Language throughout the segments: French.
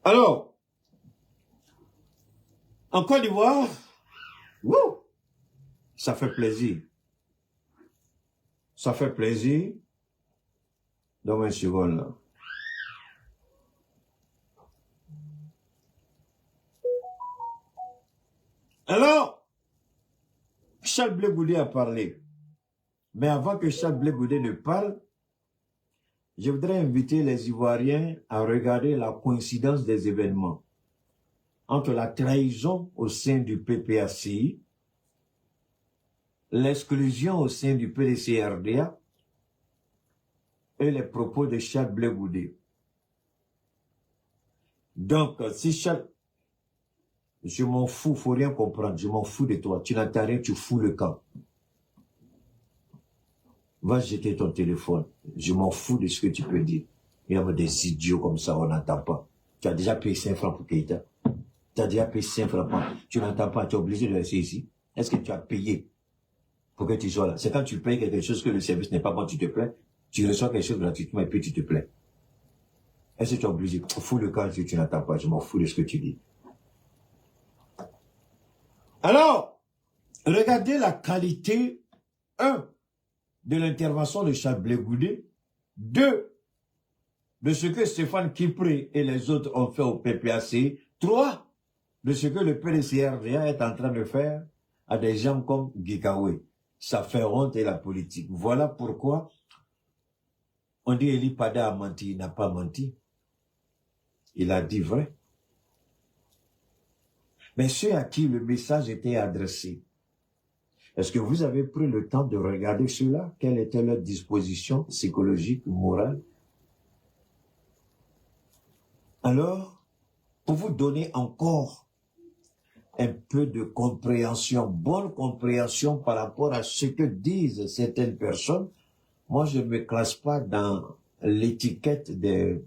Alors, en Côte d'Ivoire, ça fait plaisir. Ça fait plaisir. Dans une seconde là. Alors, Charles Blé Goudé a parlé. Mais avant que Charles Blé Goudé ne parle, je voudrais inviter les Ivoiriens à regarder la coïncidence des événements entre la trahison au sein du PPACI, l'exclusion au sein du PDC-RDA et les propos de Charles Blé Goudé. Donc, si Charles... Je m'en fous, faut rien comprendre, je m'en fous de toi. Tu n'entends rien, tu fous le camp. Va jeter ton téléphone. Je m'en fous de ce que tu peux dire. Il y a des idiots comme ça, on n'entend pas. Tu as déjà payé 5 francs pour Keïta. Tu as déjà payé 5 francs. Tu n'entends pas, tu es obligé de rester ici. Est-ce que tu as payé pour que tu sois là? C'est quand tu payes quelque chose que le service n'est pas bon, tu te plains. Tu reçois quelque chose gratuitement et puis tu te plains. Est-ce que tu es obligé? Fous le camp si tu n'entends pas. Je m'en fous de ce que tu dis. Alors, regardez la qualité, 1, de l'intervention de Charles Blé Goudé, 2, de ce que Stéphane Kipré et les autres ont fait au PPAC, 3, de ce que le PDC-RDA est en train de faire à des gens comme Gikawe. Ça fait honte et la politique. Voilà pourquoi on dit Eli Pada a menti, il n'a pas menti. Il a dit vrai. Mais ceux à qui le message était adressé, est-ce que vous avez pris le temps de regarder cela? Quelle était leur disposition psychologique, morale? Alors, pour vous donner encore un peu de compréhension, bonne compréhension par rapport à ce que disent certaines personnes, moi je ne me classe pas dans l'étiquette de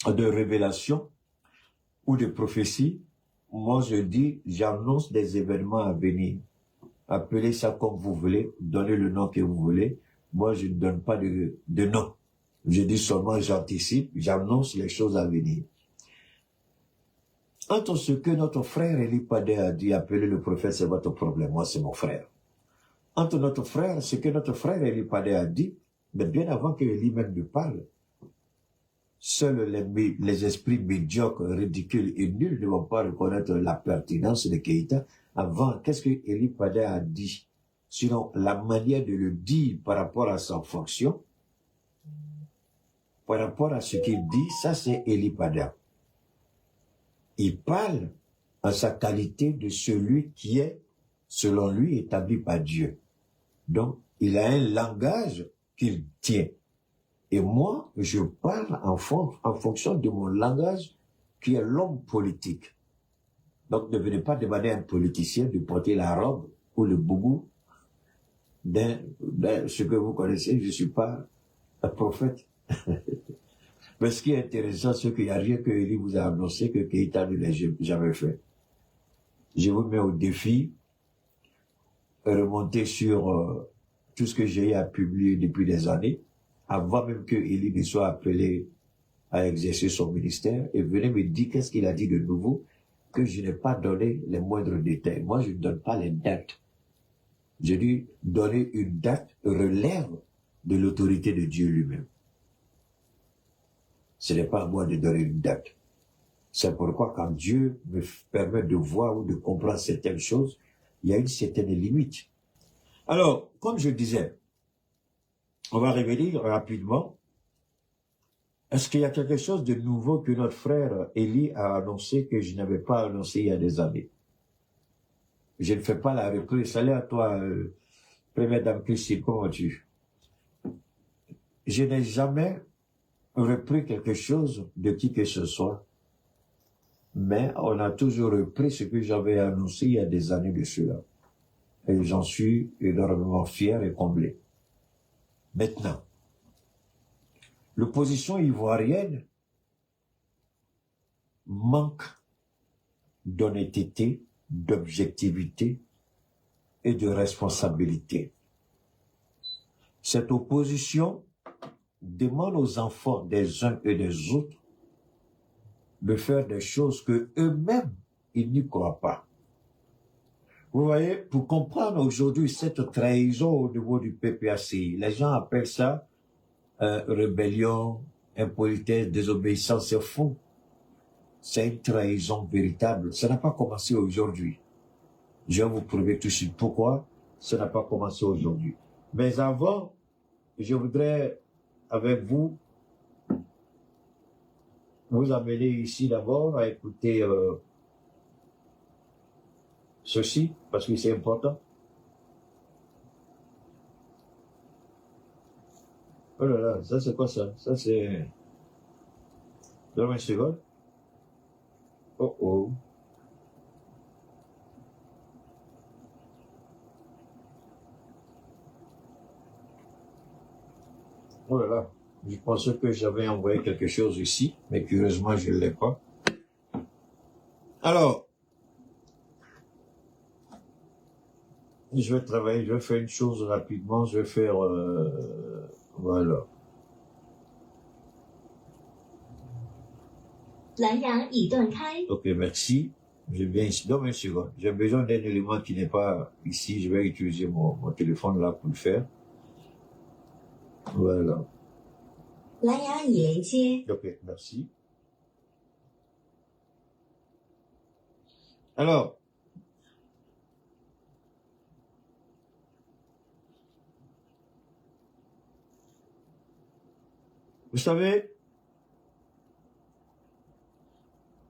révélation ou de prophétie. Moi je dis, j'annonce des événements à venir. Appelez ça comme vous voulez, donnez le nom que vous voulez. Moi, je ne donne pas de nom. Je dis seulement, j'anticipe, j'annonce les choses à venir. Entre ce que notre frère Eli Padé a dit, appelez le prophète, c'est votre problème. Moi, c'est mon frère. Entre notre frère, ce que notre frère Eli Padé a dit, mais bien avant que Eli même ne parle, seuls les esprits médiocres, ridicules et nuls ne vont pas reconnaître la pertinence de Keïta. Avant, qu'est-ce que Eli Padé a dit? Sinon, la manière de le dire par rapport à sa fonction, par rapport à ce qu'il dit, ça c'est Eli Padé. Il parle en sa qualité de celui qui est, selon lui, établi par Dieu. Donc, il a un langage qu'il tient. Et moi, je parle en fonction de mon langage qui est l'homme politique. Donc, ne venez pas demander à un politicien de porter la robe ou le boubou ce que vous connaissez. Je ne suis pas un prophète. Mais ce qui est intéressant, c'est qu'il n'y a rien que Eli vous a annoncé que Keïta ne l'a jamais fait. Je vous mets au défi, remonter sur tout ce que j'ai à publier depuis des années, avant même que Eli ne soit appelé à exercer son ministère, et venez me dire qu'est-ce qu'il a dit de nouveau, que je n'ai pas donné les moindres détails. Moi, je ne donne pas les dates. Je dis, donner une date relève de l'autorité de Dieu lui-même. Ce n'est pas à moi de donner une date. C'est pourquoi quand Dieu me permet de voir ou de comprendre certaines choses, il y a une certaine limite. Alors, comme je disais, on va revenir rapidement. Est-ce qu'il y a quelque chose de nouveau que notre frère Eli a annoncé que je n'avais pas annoncé il y a des années? Je ne fais pas la reprise. Salut à toi, première dame Christine, comment vas-tu? Je n'ai jamais repris quelque chose de qui que ce soit, mais on a toujours repris ce que j'avais annoncé il y a des années de cela. Et j'en suis énormément fier et comblé. Maintenant, l'opposition ivoirienne manque d'honnêteté, d'objectivité et de responsabilité. Cette opposition demande aux enfants des uns et des autres de faire des choses que eux-mêmes, ils n'y croient pas. Vous voyez, pour comprendre aujourd'hui cette trahison au niveau du PPACI, les gens appellent ça rébellion, impolitesse, désobéissance, c'est faux. C'est une trahison véritable. Ça n'a pas commencé aujourd'hui. Je vais vous prouver tout de suite pourquoi ça n'a pas commencé aujourd'hui. Mais avant, je voudrais, avec vous, vous amener ici d'abord à écouter ceci, parce que c'est important. Oh là là, ça c'est quoi ça? Ça c'est... Donne-moi une seconde. Oh oh. Oh là là. Je pensais que j'avais envoyé quelque chose ici, mais curieusement je ne l'ai pas. Alors, je vais travailler, je vais faire une chose rapidement, je vais faire... voilà. Ok, merci. Je viens ici. Donne-moi une seconde. J'ai besoin d'un élément qui n'est pas ici. Je vais utiliser mon téléphone là pour le faire. Voilà. Ok, merci. Alors, vous savez,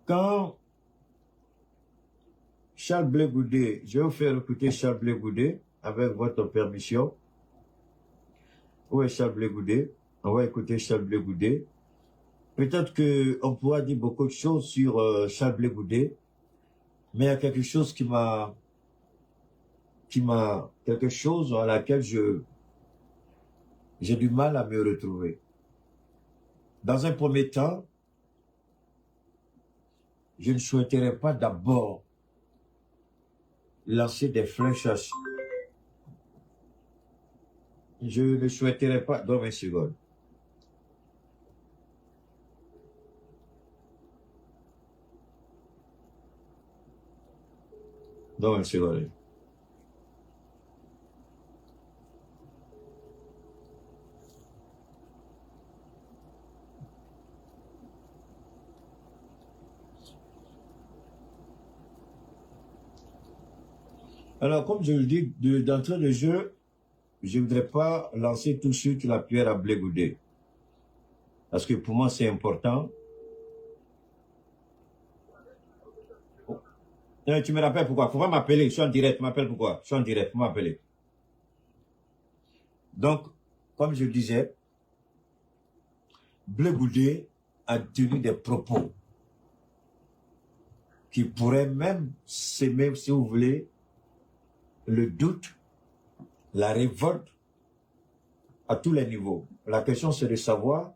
quand Charles Blé Goudé, je vais vous faire écouter Charles Blé Goudé avec votre permission. Où est Charles Blé Goudé? On va écouter Charles Blé Goudé. Peut-être qu'on pourra dire beaucoup de choses sur Charles Blé Goudé, mais il y a quelque chose quelque chose à laquelle j'ai du mal à me retrouver. Dans un premier temps, je ne souhaiterais pas d'abord lancer des flèches. Je ne souhaiterais pas... Donne 20 secondes. Donne 20 secondes. Alors, comme je le dis, d'entrée de jeu, je ne voudrais pas lancer tout de suite la pierre à Blé Goudé. Parce que pour moi, c'est important. Non, tu me rappelles pourquoi? Faut pas m'appeler, je suis en direct, tu m'appelles pourquoi? Je suis en direct, faut m'appeler. Donc, comme je disais, Blé Goudé a tenu des propos qui pourraient même s'aimer, si vous voulez, le doute, la révolte à tous les niveaux. La question, c'est de savoir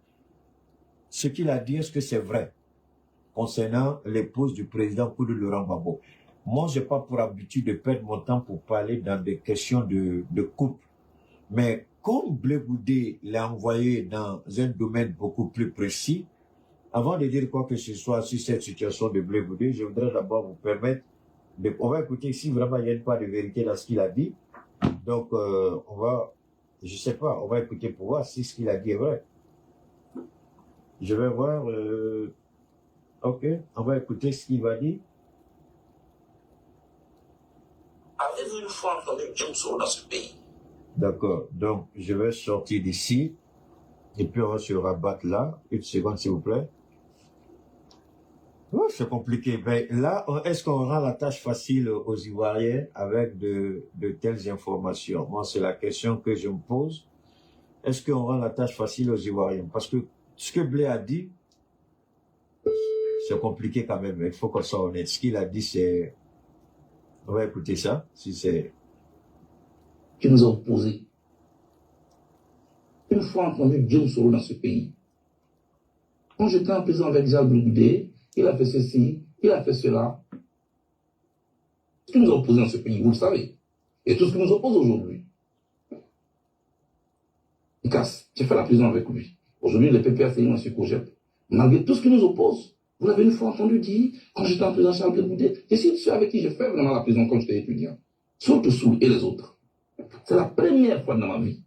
ce qu'il a dit, est-ce que c'est vrai concernant l'épouse du président Koudou Laurent Gbagbo. Moi, je n'ai pas pour habitude de perdre mon temps pour parler dans des questions de couple. Mais comme Blé Goudé l'a envoyé dans un domaine beaucoup plus précis, avant de dire quoi que ce soit sur cette situation de Blé Goudé, je voudrais d'abord vous permettre de... On va écouter si vraiment il y a une part de vérité dans ce qu'il a dit. Donc, on va... Je sais pas, on va écouter pour voir si ce qu'il a dit est vrai. Je vais voir... ok, on va écouter ce qu'il va dire. Avez-vous une fois entendu James Soro dans ce pays? D'accord, donc je vais sortir d'ici et puis on va se rabattre là. Une seconde s'il vous plaît. Oh, c'est compliqué. Ben, là, est-ce qu'on rend la tâche facile aux Ivoiriens avec de telles informations? Moi, c'est la question que je me pose. Est-ce qu'on rend la tâche facile aux Ivoiriens? Parce que ce que Blé a dit, c'est compliqué quand même. Il faut qu'on soit honnête. Ce qu'il a dit, c'est... On va écouter ça, si c'est... Qui nous ont posé. Une fois entendu James Soro dans ce pays. Quand j'étais en prison avec Jacques Blé Goudé, il a fait ceci, il a fait cela. Ce qui nous oppose dans ce pays, vous le savez. Et tout ce qui nous oppose aujourd'hui. Il casse. J'ai fait la prison avec lui. Aujourd'hui, les PPACI ont su Cogep. Malgré tout ce qui nous oppose, Vous l'avez une fois entendu dire, quand j'étais en prison, Charles Blé-Boudet, et si ceux avec qui j'ai fait vraiment la prison quand j'étais étudiant, Saute-Sous et les autres. C'est la première fois dans ma vie,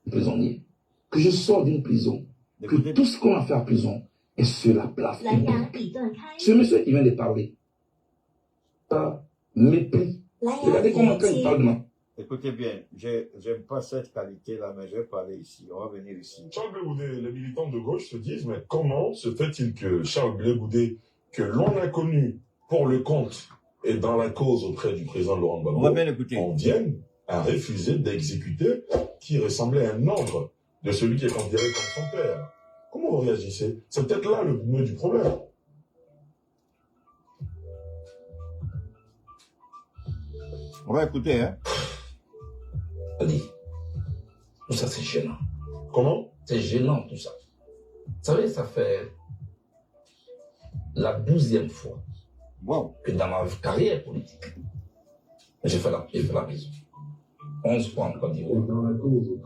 prisonnier, que je sors d'une prison, que tout ce qu'on a fait à prison est sur la place publique. Ce monsieur qui vient de parler, mépris. Regardez comment quand il parle de moi. Écoutez bien, j'aime pas cette qualité-là, mais je vais parler ici. On va venir ici. Charles Blé-Boudet, les militants de gauche se disent, mais comment se fait-il que Charles Blé-Boudet, que l'on a connu pour le compte et dans la cause auprès du président Laurent On va Gbagbo, bien écouter. en vienne à refuser d'exécuter qui ressemblait à un ordre de celui qui est considéré comme son père? Comment vous réagissez? C'est peut-être là le nœud du problème. On va écouter, hein. Ali, tout ça c'est gênant. Comment? C'est gênant tout ça. Vous savez, ça fait la 12e fois Wow. que dans ma carrière politique, j'ai fait la prison. 11 fois en Côte d'Ivoire.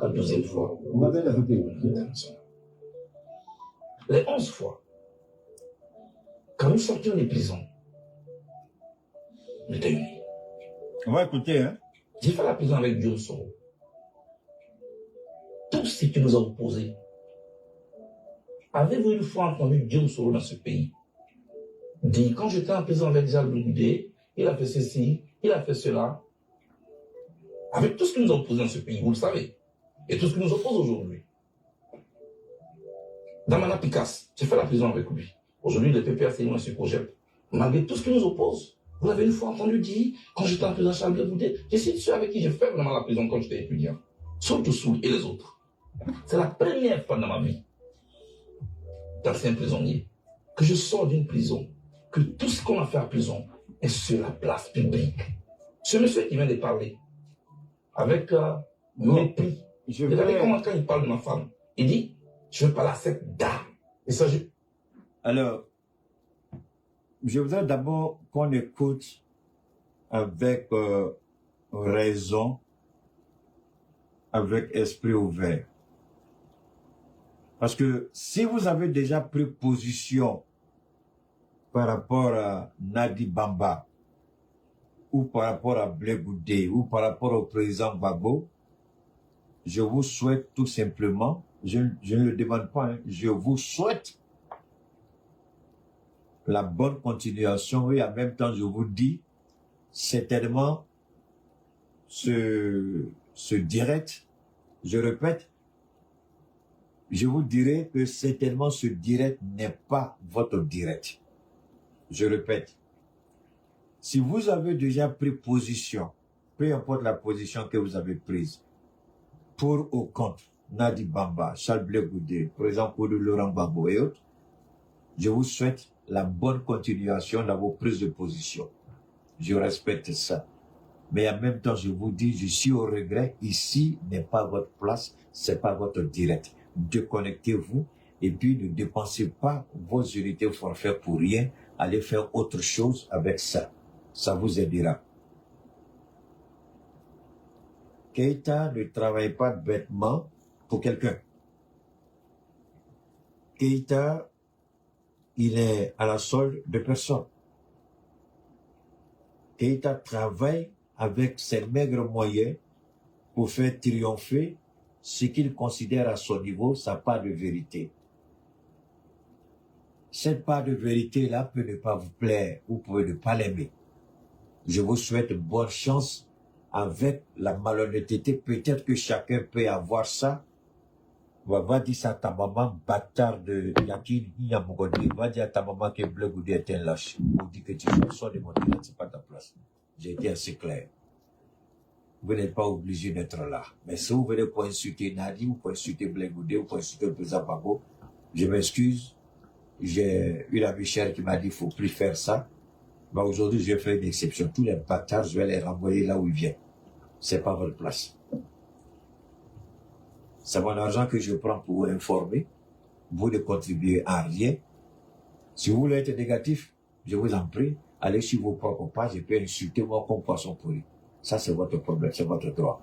La 12e fois. On va bien écouter. Les 11 fois, quand nous sortions des prisons, nous étions unis. On va écouter, hein. J'ai fait la prison avec Dieu Soro. Tout ce qui nous a opposés. Avez-vous une fois entendu Dieu Soro dans ce pays dire, quand j'étais en prison avec Jacques Blé-Boudet, il a fait ceci, il a fait cela. Avec tout ce qui nous a opposés dans ce pays, vous le savez. Et tout ce qui nous oppose aujourd'hui. Damana Picasse, j'ai fait la prison avec lui. Aujourd'hui, le PPRC est sur projet. Malgré tout ce qui nous oppose, vous l'avez une fois entendu dire, quand j'étais en prison Charles Blé-Boudet, je suis ceux avec qui j'ai fait vraiment la prison quand j'étais étudiant. Saute-Sous et les autres. C'est la première fois dans ma vie, d'ancien prisonnier, que je sors d'une prison, que tout ce qu'on a fait à prison est sur la place publique. Ce monsieur qui vient de parler, avec mépris, regardez comment quand il parle de ma femme, il dit, je veux parler à cette dame. Il s'agit. Alors, je voudrais d'abord qu'on écoute avec raison, avec esprit ouvert. Parce que si vous avez déjà pris position par rapport à Nadi Bamba, ou par rapport à Blé-Boudet, ou par rapport au président Gbagbo, je vous souhaite tout simplement, je ne le demande pas, hein, je vous souhaite la bonne continuation et en même temps je vous dis, certainement, ce direct, je répète, je vous dirai que certainement ce direct n'est pas votre direct. Je répète, si vous avez déjà pris position, peu importe la position que vous avez prise, pour ou contre Nadi Bamba, Charles Blé-Boudet, président Koudou Laurent Gbagbo et autres, je vous souhaite la bonne continuation dans vos prises de position. Je respecte ça. Mais en même temps, je vous dis, je suis au regret, ici n'est pas votre place, c'est pas votre direct. Déconnectez-vous et puis ne dépensez pas vos unités forfait pour rien, allez faire autre chose avec ça. Ça vous aidera. Keïta ne travaille pas bêtement pour quelqu'un. Keïta, il est à la solde de personne. Keïta travaille avec ses maigres moyens pour faire triompher ce qu'il considère à son niveau sa part de vérité. Cette part de vérité-là peut ne pas vous plaire, vous pouvez ne pas l'aimer. Je vous souhaite bonne chance avec la malhonnêteté. Peut-être que chacun peut avoir ça. Va dire ça à ta maman, bâtard de Yakin, Yamogoni. Va dire à ta maman que Blé-Boudet est un lâche. Ou dit que tu sors de mon direct, c'est pas ta place. J'ai été assez clair. Vous n'êtes pas obligé d'être là. Mais si vous venez pour insulter Nadi, ou pour insulter Blé-Boudet, ou pour insulter le président Gbagbo, je m'excuse. J'ai une amie chère qui m'a dit, il ne faut plus faire ça. Mais aujourd'hui, je vais faire une exception. Tous les bâtards, je vais les renvoyer là où ils viennent. C'est pas votre place. C'est mon argent que je prends pour vous informer. Vous ne contribuez à rien. Si vous voulez être négatif, je vous en prie, allez sur vos propres pages et puis insultez moi comme poisson pourri. Ça, c'est votre problème, c'est votre droit.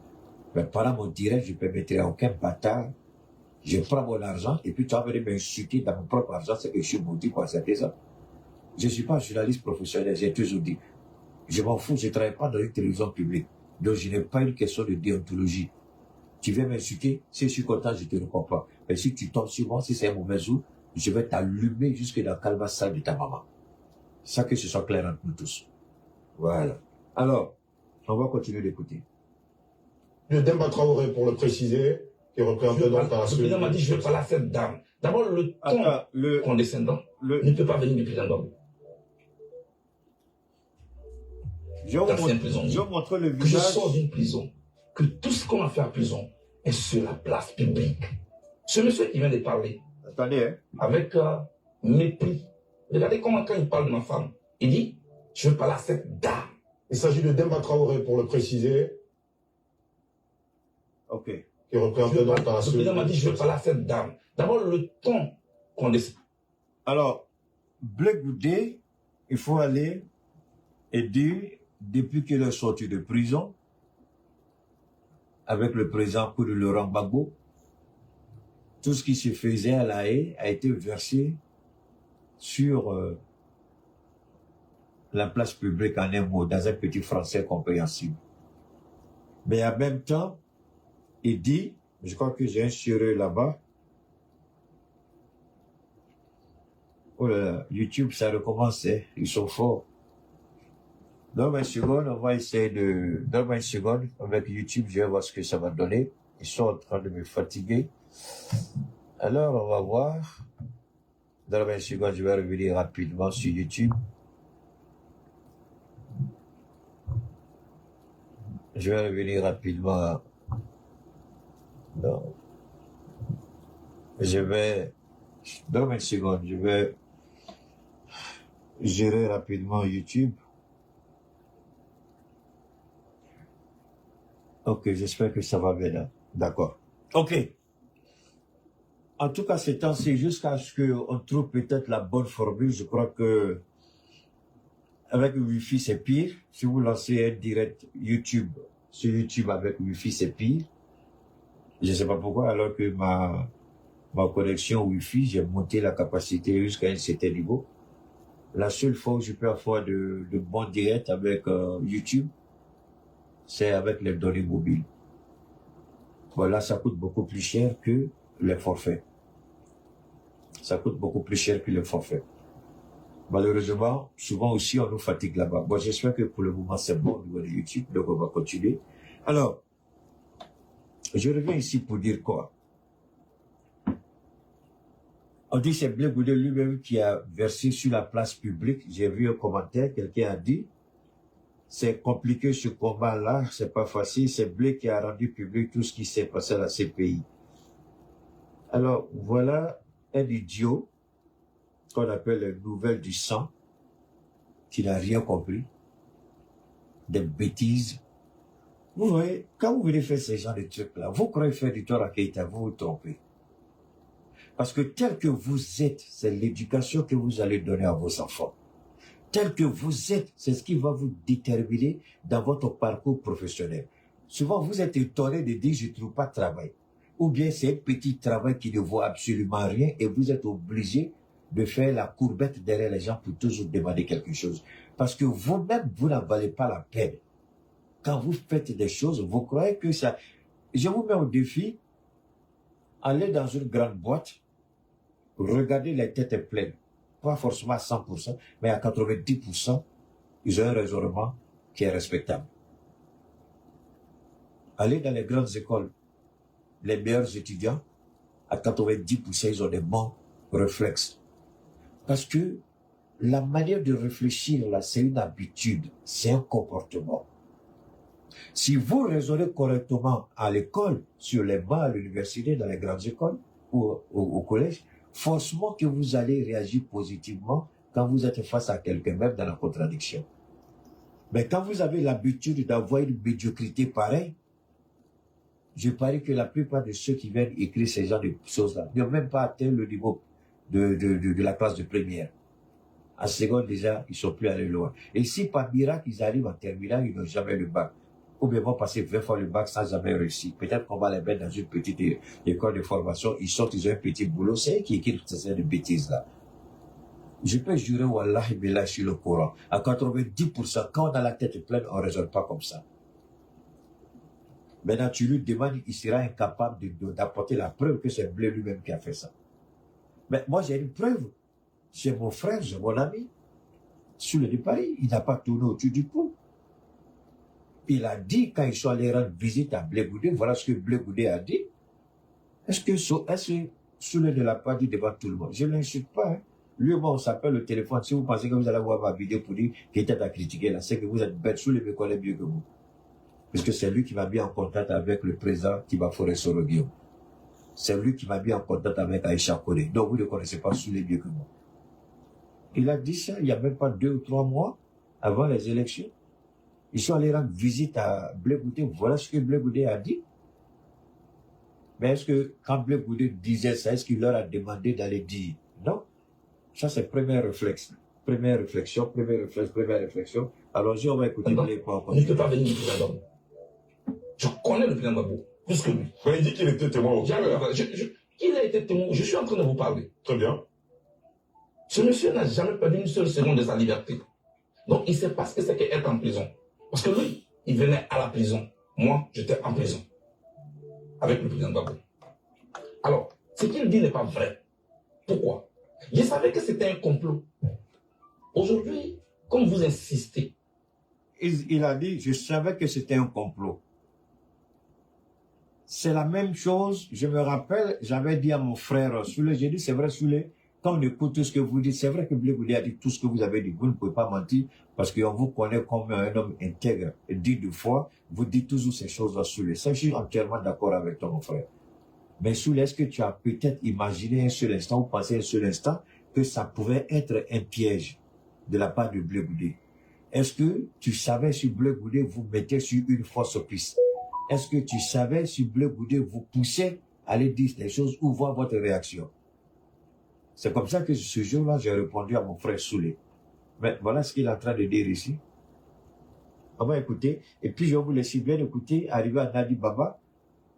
Mais pendant mon direct, je ne permettrai à aucun bâtard Je prends mon argent et puis tu vas venir m'insulter dans mon propre argent, c'est que je suis maudit pour accepter ça. Je ne suis pas journaliste professionnel, j'ai toujours dit. Je m'en fous, je ne travaille pas dans une télévision publique. Donc je n'ai pas une question de déontologie. Tu viens m'insulter, si je suis content, je te le comprends. Mais si tu tombes sur moi, si c'est un mauvais jour, je vais t'allumer jusque dans le calvassal de ta maman. Ça que ce soit clair entre nous tous. Voilà. Alors, on va continuer d'écouter. Le Demba Traoré, pour le préciser, qui représente donc par Le président m'a dit, je ne veux pas la cette dame. D'abord, le ton condescendant ne peut pas venir du président d'homme. Je vais montrer le Que je visage. sors d'une prison, que tout ce qu'on a fait à prison est sur la place publique. Ce monsieur qui vient de parler, Attendez, hein. avec mépris. Regardez comment quand il parle de ma femme, il dit, je ne veux pas la cette dame. Il s'agit de Demba Traoré, pour le préciser, Ok. qui représente donc par Le président m'a dit, je ne veux pas la cette dame. D'abord, le ton condescendant. Alors, Blé Goudé, il faut aller et dire, depuis qu'il est sorti de prison, avec le président Koudou Laurent Gbagbo, tout ce qui se faisait à La Haye a été versé sur la place publique en un mot, dans un petit français compréhensible. Mais en même temps, il dit, je crois que j'ai un sérieux là-bas. Oh là là, YouTube, ça recommence, hein. Ils sont forts. Donne-moi une seconde, on va essayer de... Donne-moi une seconde, avec YouTube, je vais voir ce que ça va donner. Ils sont en train de me fatiguer. Alors, on va voir. Donne-moi une seconde, je vais revenir rapidement sur YouTube. Je vais revenir rapidement. Non. Je vais... Donne-moi une seconde, je vais gérer rapidement YouTube. Ok, j'espère que ça va bien là. D'accord. Ok. En tout cas, c'est temps-ci, jusqu'à ce qu'on trouve peut-être la bonne formule. Je crois que avec le Wi-Fi, c'est pire. Si vous lancez un direct YouTube, sur YouTube avec Wi-Fi, c'est pire. Je ne sais pas pourquoi, alors que ma connexion Wi-Fi, j'ai monté la capacité jusqu'à un certain niveau. La seule fois où je peux avoir de bons directs avec YouTube, c'est avec les données mobiles. Voilà, ça coûte beaucoup plus cher que les forfaits. Ça coûte beaucoup plus cher que les forfaits. Malheureusement, souvent aussi, on nous fatigue là-bas. Bon, j'espère que pour le moment, c'est bon au niveau de YouTube, donc on va continuer. Alors, je reviens ici pour dire quoi? On dit que c'est Blé Goudé lui-même qui a versé sur la place publique. J'ai vu un commentaire, quelqu'un a dit, c'est compliqué ce combat-là, c'est pas facile, c'est Blé qui a rendu public tout ce qui s'est passé à la CPI. Alors, voilà un idiot qu'on appelle les nouvelles du sang, qui n'a rien compris, des bêtises. Vous voyez, quand vous venez faire ces genres de trucs-là, vous croyez faire du tort à Keïta, vous vous trompez. Parce que tel que vous êtes, c'est l'éducation que vous allez donner à vos enfants. Tel que vous êtes, c'est ce qui va vous déterminer dans votre parcours professionnel. Souvent, vous êtes étonné de dire « je ne trouve pas de travail ». Ou bien c'est un petit travail qui ne vaut absolument rien et vous êtes obligé de faire la courbette derrière les gens pour toujours demander quelque chose. Parce que vous-même, vous n'en valez pas la peine. Quand vous faites des choses, vous croyez que ça... Je vous mets au défi, allez dans une grande boîte, regardez les têtes pleines. Pas forcément à 100%, mais à 90%, ils ont un raisonnement qui est respectable. Allez dans les grandes écoles, les meilleurs étudiants, à 90%, ils ont des bons réflexes. Parce que la manière de réfléchir, là, c'est une habitude, c'est un comportement. Si vous raisonnez correctement à l'école, sur les bancs, à l'université, dans les grandes écoles ou au collège, forcément que vous allez réagir positivement quand vous êtes face à quelqu'un, même dans la contradiction. Mais quand vous avez l'habitude d'avoir une médiocrité pareille, je parie que la plupart de ceux qui viennent écrire ces genres de choses-là n'ont même pas atteint le niveau de la classe de première. En seconde, déjà, ils sont plus allés loin. Et si par miracle, ils arrivent en terminale, ils n'ont jamais le bac. ou bien vont passer 20 fois le bac sans jamais réussir. Peut-être qu'on va les mettre dans une petite école de formation, ils sortent, ils ont un petit boulot, c'est eux qui écrivent toutes ces bêtises-là. Je peux jurer, wallahi billah, sur le Coran. À 90%, quand on a la tête pleine, on ne raisonne pas comme ça. Maintenant, tu lui demandes, il sera incapable d'apporter la preuve que c'est Blé lui-même qui a fait ça. Mais moi, j'ai une preuve. C'est mon frère, c'est mon ami. Sur le de Paris, il n'a pas tourné au-dessus du pot. Il a dit, quand ils sont allés rendre visite à Blé Goudé, voilà ce que Blé Goudé a dit. Est-ce que Soulé ne l'a pas dit devant tout le monde? Je ne l'insulte pas. Hein. Lui et moi, on s'appelle au téléphone. Si vous pensez que vous allez voir ma vidéo pour dire qu'il était à critiquer, là, c'est que vous êtes bête. Soulé me connaît mieux que vous. Parce que c'est lui qui m'a mis en contact avec le président Tibaforé Soro-Guillaume. C'est lui qui m'a mis en contact avec Aïcha Kone. Donc vous ne connaissez pas Soulé mieux que moi. Il a dit ça il n'y a même pas 2 ou 3 mois avant les élections. Ils sont allés rendre visite à Blé Goudé. Voilà ce que Blé Goudé a dit. Mais est-ce que quand Blé Goudé disait ça, est-ce qu'il leur a demandé d'aller dire? Non. Ça, c'est premier réflexe. Première réflexion. Alors, on va écouter Blé pour Il ne peut pas venir du président. Je connais le président Babou, plus que lui. Mais il dit qu'il était témoin au cœur. Il a été témoin. Je suis en train de vous parler. Très bien. Ce monsieur n'a jamais perdu une seule seconde de sa liberté. Donc, il ne sait pas ce que c'est qu'être en prison. Parce que lui, il venait à la prison. Moi, j'étais en prison. Avec le président Babou. Alors, ce qu'il dit n'est pas vrai. Pourquoi? Je savais que c'était un complot. Aujourd'hui, comme vous insistez. Il a dit, je savais que c'était un complot. C'est la même chose, je me rappelle, j'avais dit à mon frère Soulé, j'ai dit, c'est vrai Soulé, quand on écoute tout ce que vous dites, c'est vrai que Blé Goudé a dit tout ce que vous avez dit, vous ne pouvez pas mentir, parce qu'on vous connaît comme un homme intègre, et dit de foi, vous dites toujours ces choses-là Soulé. Ça, je suis entièrement d'accord avec toi, mon frère. Mais Soulé, est-ce que tu as peut-être imaginé un seul instant, ou pensé un seul instant, que ça pouvait être un piège de la part de Blé Goudé? Est-ce que tu savais si Blé Goudé vous mettait sur une fausse piste? Est-ce que tu savais si Blé Goudé vous poussait à aller dire des choses ou voir votre réaction? C'est comme ça que ce jour-là, j'ai répondu à mon frère Soulé. Mais voilà ce qu'il est en train de dire ici. On va écouter. Et puis, je vais vous laisser bien écouter, arriver à Nadi Baba.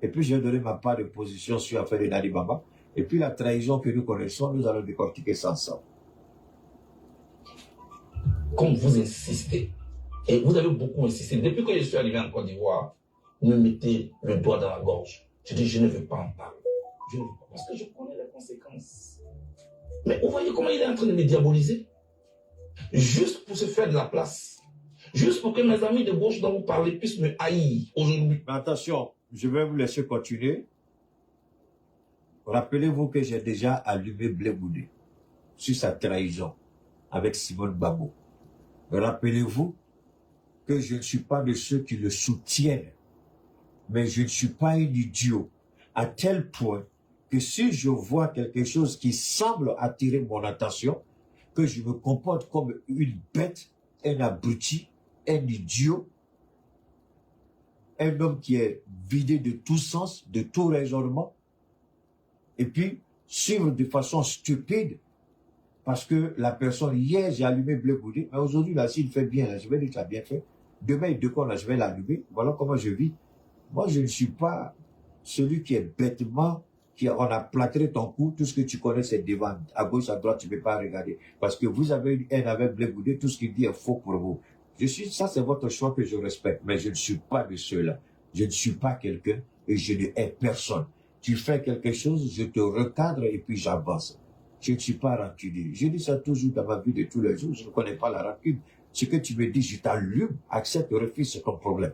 Et puis, je vais donner ma part de position sur l'affaire de Nadi Baba. Et puis, la trahison que nous connaissons, nous allons décortiquer ça ensemble. Comme vous insistez, et vous avez beaucoup insisté, depuis que je suis arrivé en Côte d'Ivoire, vous me mettez le doigt dans la gorge. Je dis, je ne veux pas en parler. Je ne veux pas, parce que je connais les conséquences. Mais vous voyez comment il est en train de me diaboliser? Juste pour se faire de la place. Juste pour que mes amis de gauche dont vous parlez puissent me haïr aujourd'hui. Mais attention, je vais vous laisser continuer. Rappelez-vous que j'ai déjà allumé Blé Goudé sur sa trahison avec Simone Babou. Rappelez-vous que je ne suis pas de ceux qui le soutiennent, mais je ne suis pas un idiot, à tel point que si je vois quelque chose qui semble attirer mon attention, que je me comporte comme une bête, un abruti, un idiot, un homme qui est vidé de tout sens, de tout raisonnement, et puis suivre de façon stupide, parce que la personne, hier j'ai allumé Blé Goudé, mais aujourd'hui là, s'il fait bien, là, je vais dire qu'il a bien fait. Demain, il déconne, là, je vais l'allumer. Voilà comment je vis. Moi, je ne suis pas celui qui est bêtement, on a plâtré ton cou, tout ce que tu connais, c'est devant. À gauche, à droite, tu ne peux pas regarder. Parce que vous avez une haine avec Blé Goudé, tout ce qu'il dit est faux pour vous. Ça, c'est votre choix que je respecte, mais je ne suis pas de ceux-là. Je ne suis pas quelqu'un et je ne hais personne. Tu fais quelque chose, je te recadre et puis j'avance. Je ne suis pas rancunier. Je dis ça toujours dans ma vie de tous les jours. Je ne connais pas la rancune. Ce que tu me dis, je t'allume, accepte, refuse, c'est ton problème.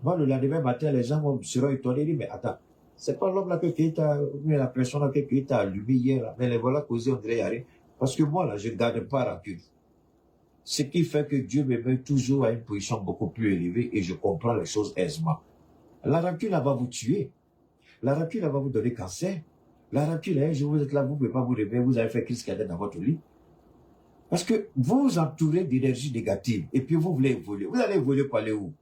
Moi, le lendemain matin, les gens seront étonnés, disent, mais attends, c'est pas l'homme là qui t'a, mais la personne là qui t'a allumé hier, là, mais les voilà causés, on dirait, rien. Parce que moi, là, je ne garde pas rancune. Ce qui fait que Dieu me met toujours à une position beaucoup plus élevée et je comprends les choses aisément. La rancune, elle va vous tuer. La rancune, elle va vous donner cancer. La rancune, un jour, vous êtes là, vous ne pouvez pas vous réveiller, vous avez fait crise cardiaque dans votre lit. Parce que vous vous entourez d'énergie négative et puis vous voulez évoluer. Vous allez évoluer pour aller où?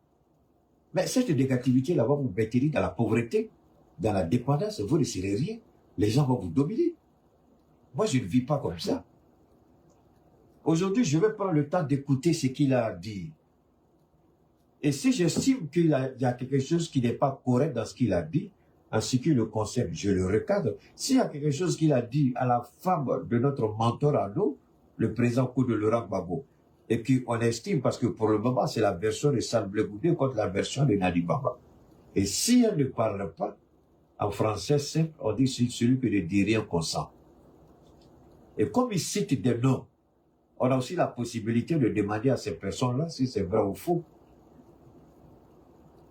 Mais cette négativité-là va vous mettre dans la pauvreté, dans la dépendance, vous ne serez rien. Les gens vont vous dominer. Moi, je ne vis pas comme ça. Aujourd'hui, je vais prendre le temps d'écouter ce qu'il a dit. Et si j'estime qu'il y a quelque chose qui n'est pas correct dans ce qu'il a dit, en ce qui le concerne, je le recadre. S'il y a quelque chose qu'il a dit à la femme de notre mentor à nous, le président Koudou Laurent Gbagbo, et qu'on estime, parce que pour le moment, c'est la version de Charles Blé Goudé contre la version de Nadi Bamba. Et si elle ne parle pas, en français simple, on dit celui qui ne dit rien consent. Et comme il cite des noms, on a aussi la possibilité de demander à ces personnes-là si c'est vrai ou faux.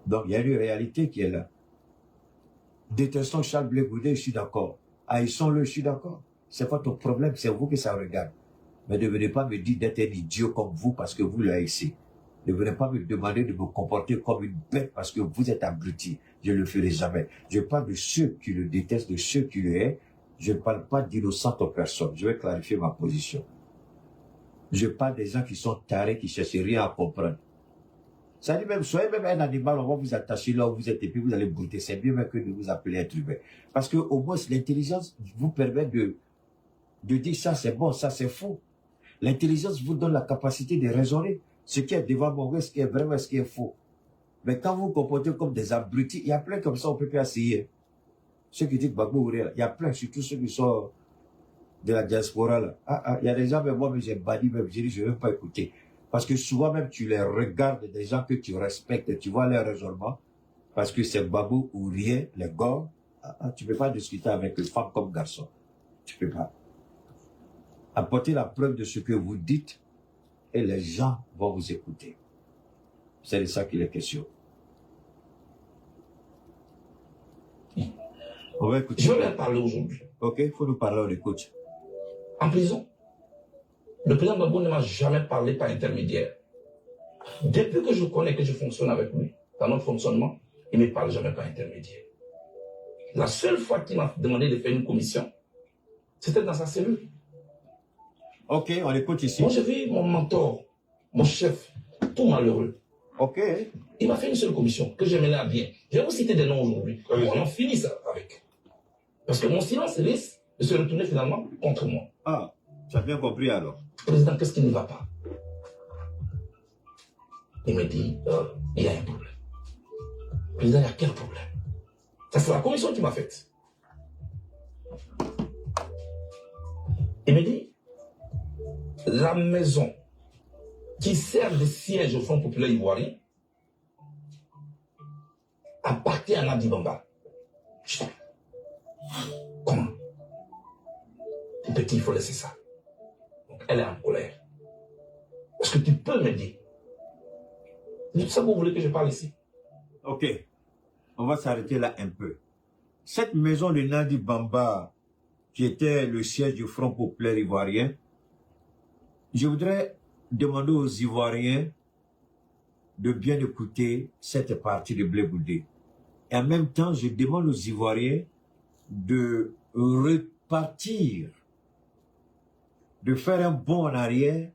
Donc, il y a une réalité qui est là. Détestons Charles Blé Goudé, je suis d'accord. Haïssons-le, je suis d'accord. C'est pas ton problème, c'est vous que ça regarde. Mais ne venez pas me dire d'être un idiot comme vous parce que vous le haïssez. Ne venez pas me demander de me comporter comme une bête parce que vous êtes abruti. Je ne le ferai jamais. Je parle de ceux qui le détestent, de ceux qui le haïssent. Je ne parle pas d'innocentes personnes. Je vais clarifier ma position. Je parle des gens qui sont tarés, qui ne cherchent rien à comprendre. Ça dit même, soyez même un animal, on va vous attacher là où vous êtes et puis vous allez brouter. C'est bien même que de vous appeler être humain. Parce que au moins, l'intelligence vous permet de dire ça c'est bon, ça c'est faux. L'intelligence vous donne la capacité de raisonner. Ce qui est devant moi, est-ce qui est vrai, est-ce qui est faux. Mais quand vous vous comportez comme des abrutis, il y a plein comme ça, on peut pas essayer. Ceux qui disent Gbagbo, il y a plein, surtout ceux qui sont de la diaspora là. Il y a des gens, mais moi, j'ai banni, même, j'ai dit, je ne veux pas écouter. Parce que souvent même, tu les regardes, des gens que tu respectes, tu vois leur raisonnement, parce que c'est Gbagbo ou rien, les gars, tu ne peux pas discuter avec une femme comme garçon. Tu ne peux pas. Apportez la preuve de ce que vous dites et les gens vont vous écouter. C'est de ça qu'il est question. On va écouter. Je vais leur parler aujourd'hui. Ok, il faut nous parler, on écoute. En prison, le président Gbagbo ne m'a jamais parlé par intermédiaire. Depuis que je connais, que je fonctionne avec lui, dans notre fonctionnement, il ne me parle jamais par intermédiaire. La seule fois qu'il m'a demandé de faire une commission, c'était dans sa cellule. Ok, on écoute ici. Moi, j'ai vu mon mentor, mon chef, tout malheureux. Ok. Il m'a fait une seule commission que j'ai menée à bien. Je vais vous citer des noms aujourd'hui. On en finit ça avec. Parce que mon silence risque de se retourner finalement contre moi. Ah, tu as bien compris alors. Président, qu'est-ce qui ne va pas? Il me dit, il y a un problème. Président, il y a quel problème? Ça, c'est la commission qui m'a faite. Il me dit, la maison qui sert de siège au Front populaire ivoirien appartient à Nadi Bamba. Comment? Petit, il faut laisser ça. Donc, elle est en colère. Est-ce que tu peux me dire? C'est ça que vous voulez que je parle ici? Ok. On va s'arrêter là un peu. Cette maison de Nadi Bamba, qui était le siège du Front populaire ivoirien, je voudrais demander aux Ivoiriens de bien écouter cette partie de Blé Goudé. Et en même temps, je demande aux Ivoiriens de repartir, de faire un bond en arrière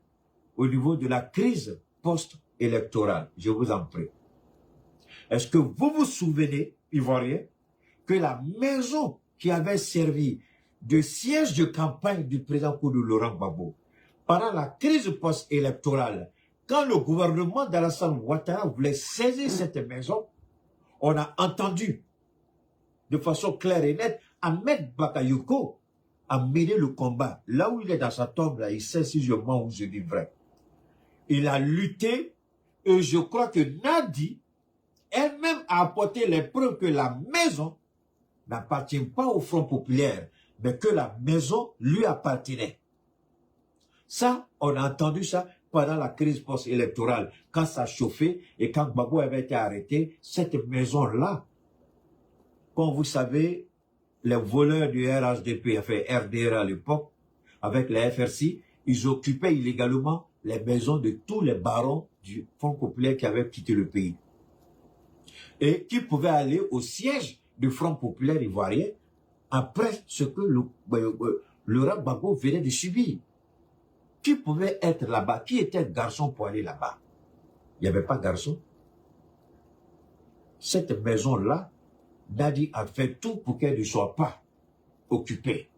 au niveau de la crise post-électorale. Je vous en prie. Est-ce que vous vous souvenez, Ivoiriens, que la maison qui avait servi de siège de campagne du président Koudou Laurent Gbagbo, pendant la crise post-électorale, quand le gouvernement d'Alassane Ouattara voulait saisir cette maison, on a entendu de façon claire et nette Ahmed Bakayoko a mené le combat. Là où il est dans sa tombe, là, il sait si je mens ou je dis vrai. Il a lutté et je crois que Nadi elle-même a apporté les preuves que la maison n'appartient pas au Front populaire, mais que la maison lui appartenait. Ça, on a entendu ça pendant la crise post-électorale, quand ça chauffait et quand Gbagbo avait été arrêté, cette maison-là, comme vous savez, les voleurs du RHDP, enfin RDR à l'époque, avec la FRC, ils occupaient illégalement les maisons de tous les barons du Front populaire qui avaient quitté le pays. Et qui pouvaient aller au siège du Front populaire ivoirien après ce que Laurent Gbagbo venait de subir. Qui pouvait être là-bas? Qui était garçon pour aller là-bas? Il n'y avait pas garçon. Cette maison-là, Nadi a fait tout pour qu'elle ne soit pas occupée.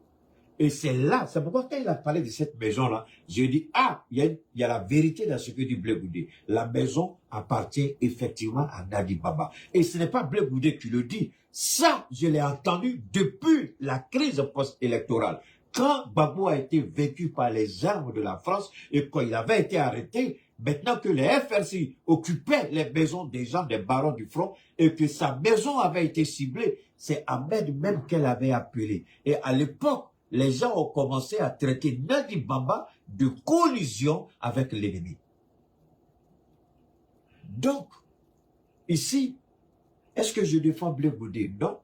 Et c'est là, c'est pourquoi quand il a parlé de cette maison-là, j'ai dit, ah, il y a la vérité dans ce que dit Blé Goudé. La maison appartient effectivement à Nadi Baba. Et ce n'est pas Blé Goudé qui le dit. Ça, je l'ai entendu depuis la crise post-électorale. Quand Babou a été vaincu par les armes de la France et quand il avait été arrêté, maintenant que les FRC occupaient les maisons des gens, des barons du front, et que sa maison avait été ciblée, c'est Ahmed même qu'elle avait appelé. Et à l'époque, les gens ont commencé à traiter Nadi Baba de collusion avec l'ennemi. Donc, ici, est-ce que je défends Blé Goudé? Non.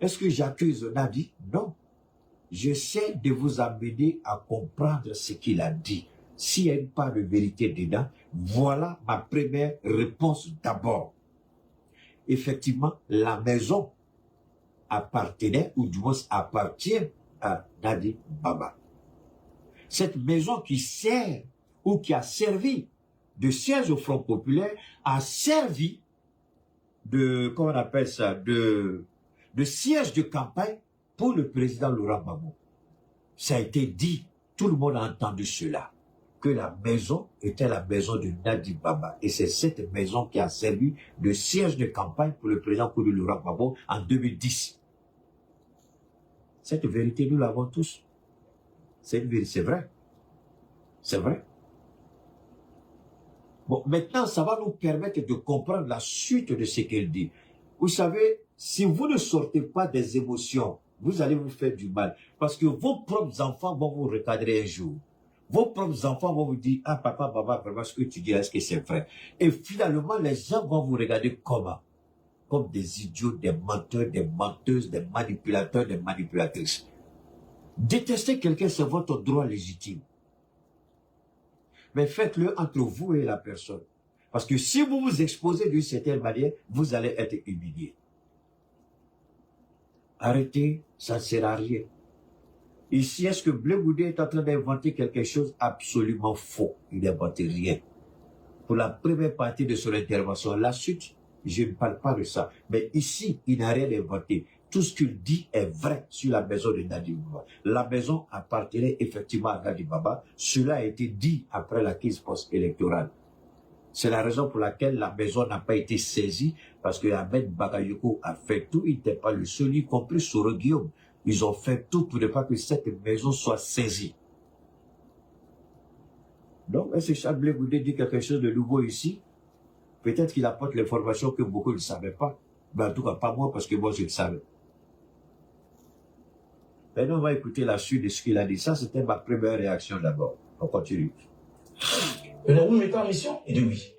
Est-ce que j'accuse Nadi? Non. J'essaie de vous amener à comprendre ce qu'il a dit. S'il y a une part de vérité dedans, voilà ma première réponse d'abord. Effectivement, la maison appartenait, ou du moins appartient à Nadi Baba. Cette maison qui sert, ou qui a servi de siège au Front populaire, a servi de, comment on appelle ça, de siège de campagne pour le président Laurent Gbagbo. Ça a été dit, tout le monde a entendu cela, que la maison était la maison de Nadi Baba. Et c'est cette maison qui a servi de siège de campagne pour le président Laurent Gbagbo en 2010. Cette vérité, nous l'avons tous. C'est vrai. C'est vrai. Bon, maintenant, ça va nous permettre de comprendre la suite de ce qu'il dit. Vous savez, si vous ne sortez pas des émotions, vous allez vous faire du mal. Parce que vos propres enfants vont vous recadrer un jour. Vos propres enfants vont vous dire, ah papa, maman, vraiment ce que tu dis, est-ce que c'est vrai? Et finalement, les gens vont vous regarder comment? Comme des idiots, des menteurs, des menteuses, des manipulateurs, des manipulatrices. Détester quelqu'un, c'est votre droit légitime. Mais faites-le entre vous et la personne. Parce que si vous vous exposez d'une certaine manière, vous allez être humilié. Arrêtez, ça ne sert à rien. Ici, est-ce que Blé Goudé est en train d'inventer quelque chose absolument faux? Il n'invente rien. Pour la première partie de son intervention, la suite, je ne parle pas de ça. Mais ici, il n'a rien inventé. Tout ce qu'il dit est vrai sur la maison de Nadi Baba. La maison appartenait effectivement à Nadi Baba. Cela a été dit après la crise post-électorale. C'est la raison pour laquelle la maison n'a pas été saisie, parce que Ahmed Bagayoko a fait tout. Il n'était pas le seul, y compris Soro Guillaume. Ils ont fait tout pour ne pas que cette maison soit saisie. Donc, est-ce que Charles Blé Goudé dit quelque chose de nouveau ici? Peut-être qu'il apporte l'information que beaucoup ne savaient pas. Mais en tout cas, pas moi, parce que moi, je le savais. Maintenant, on va écouter la suite de ce qu'il a dit. Ça, c'était ma première réaction d'abord. On continue. Vous me mettez en mission? Il dit oui.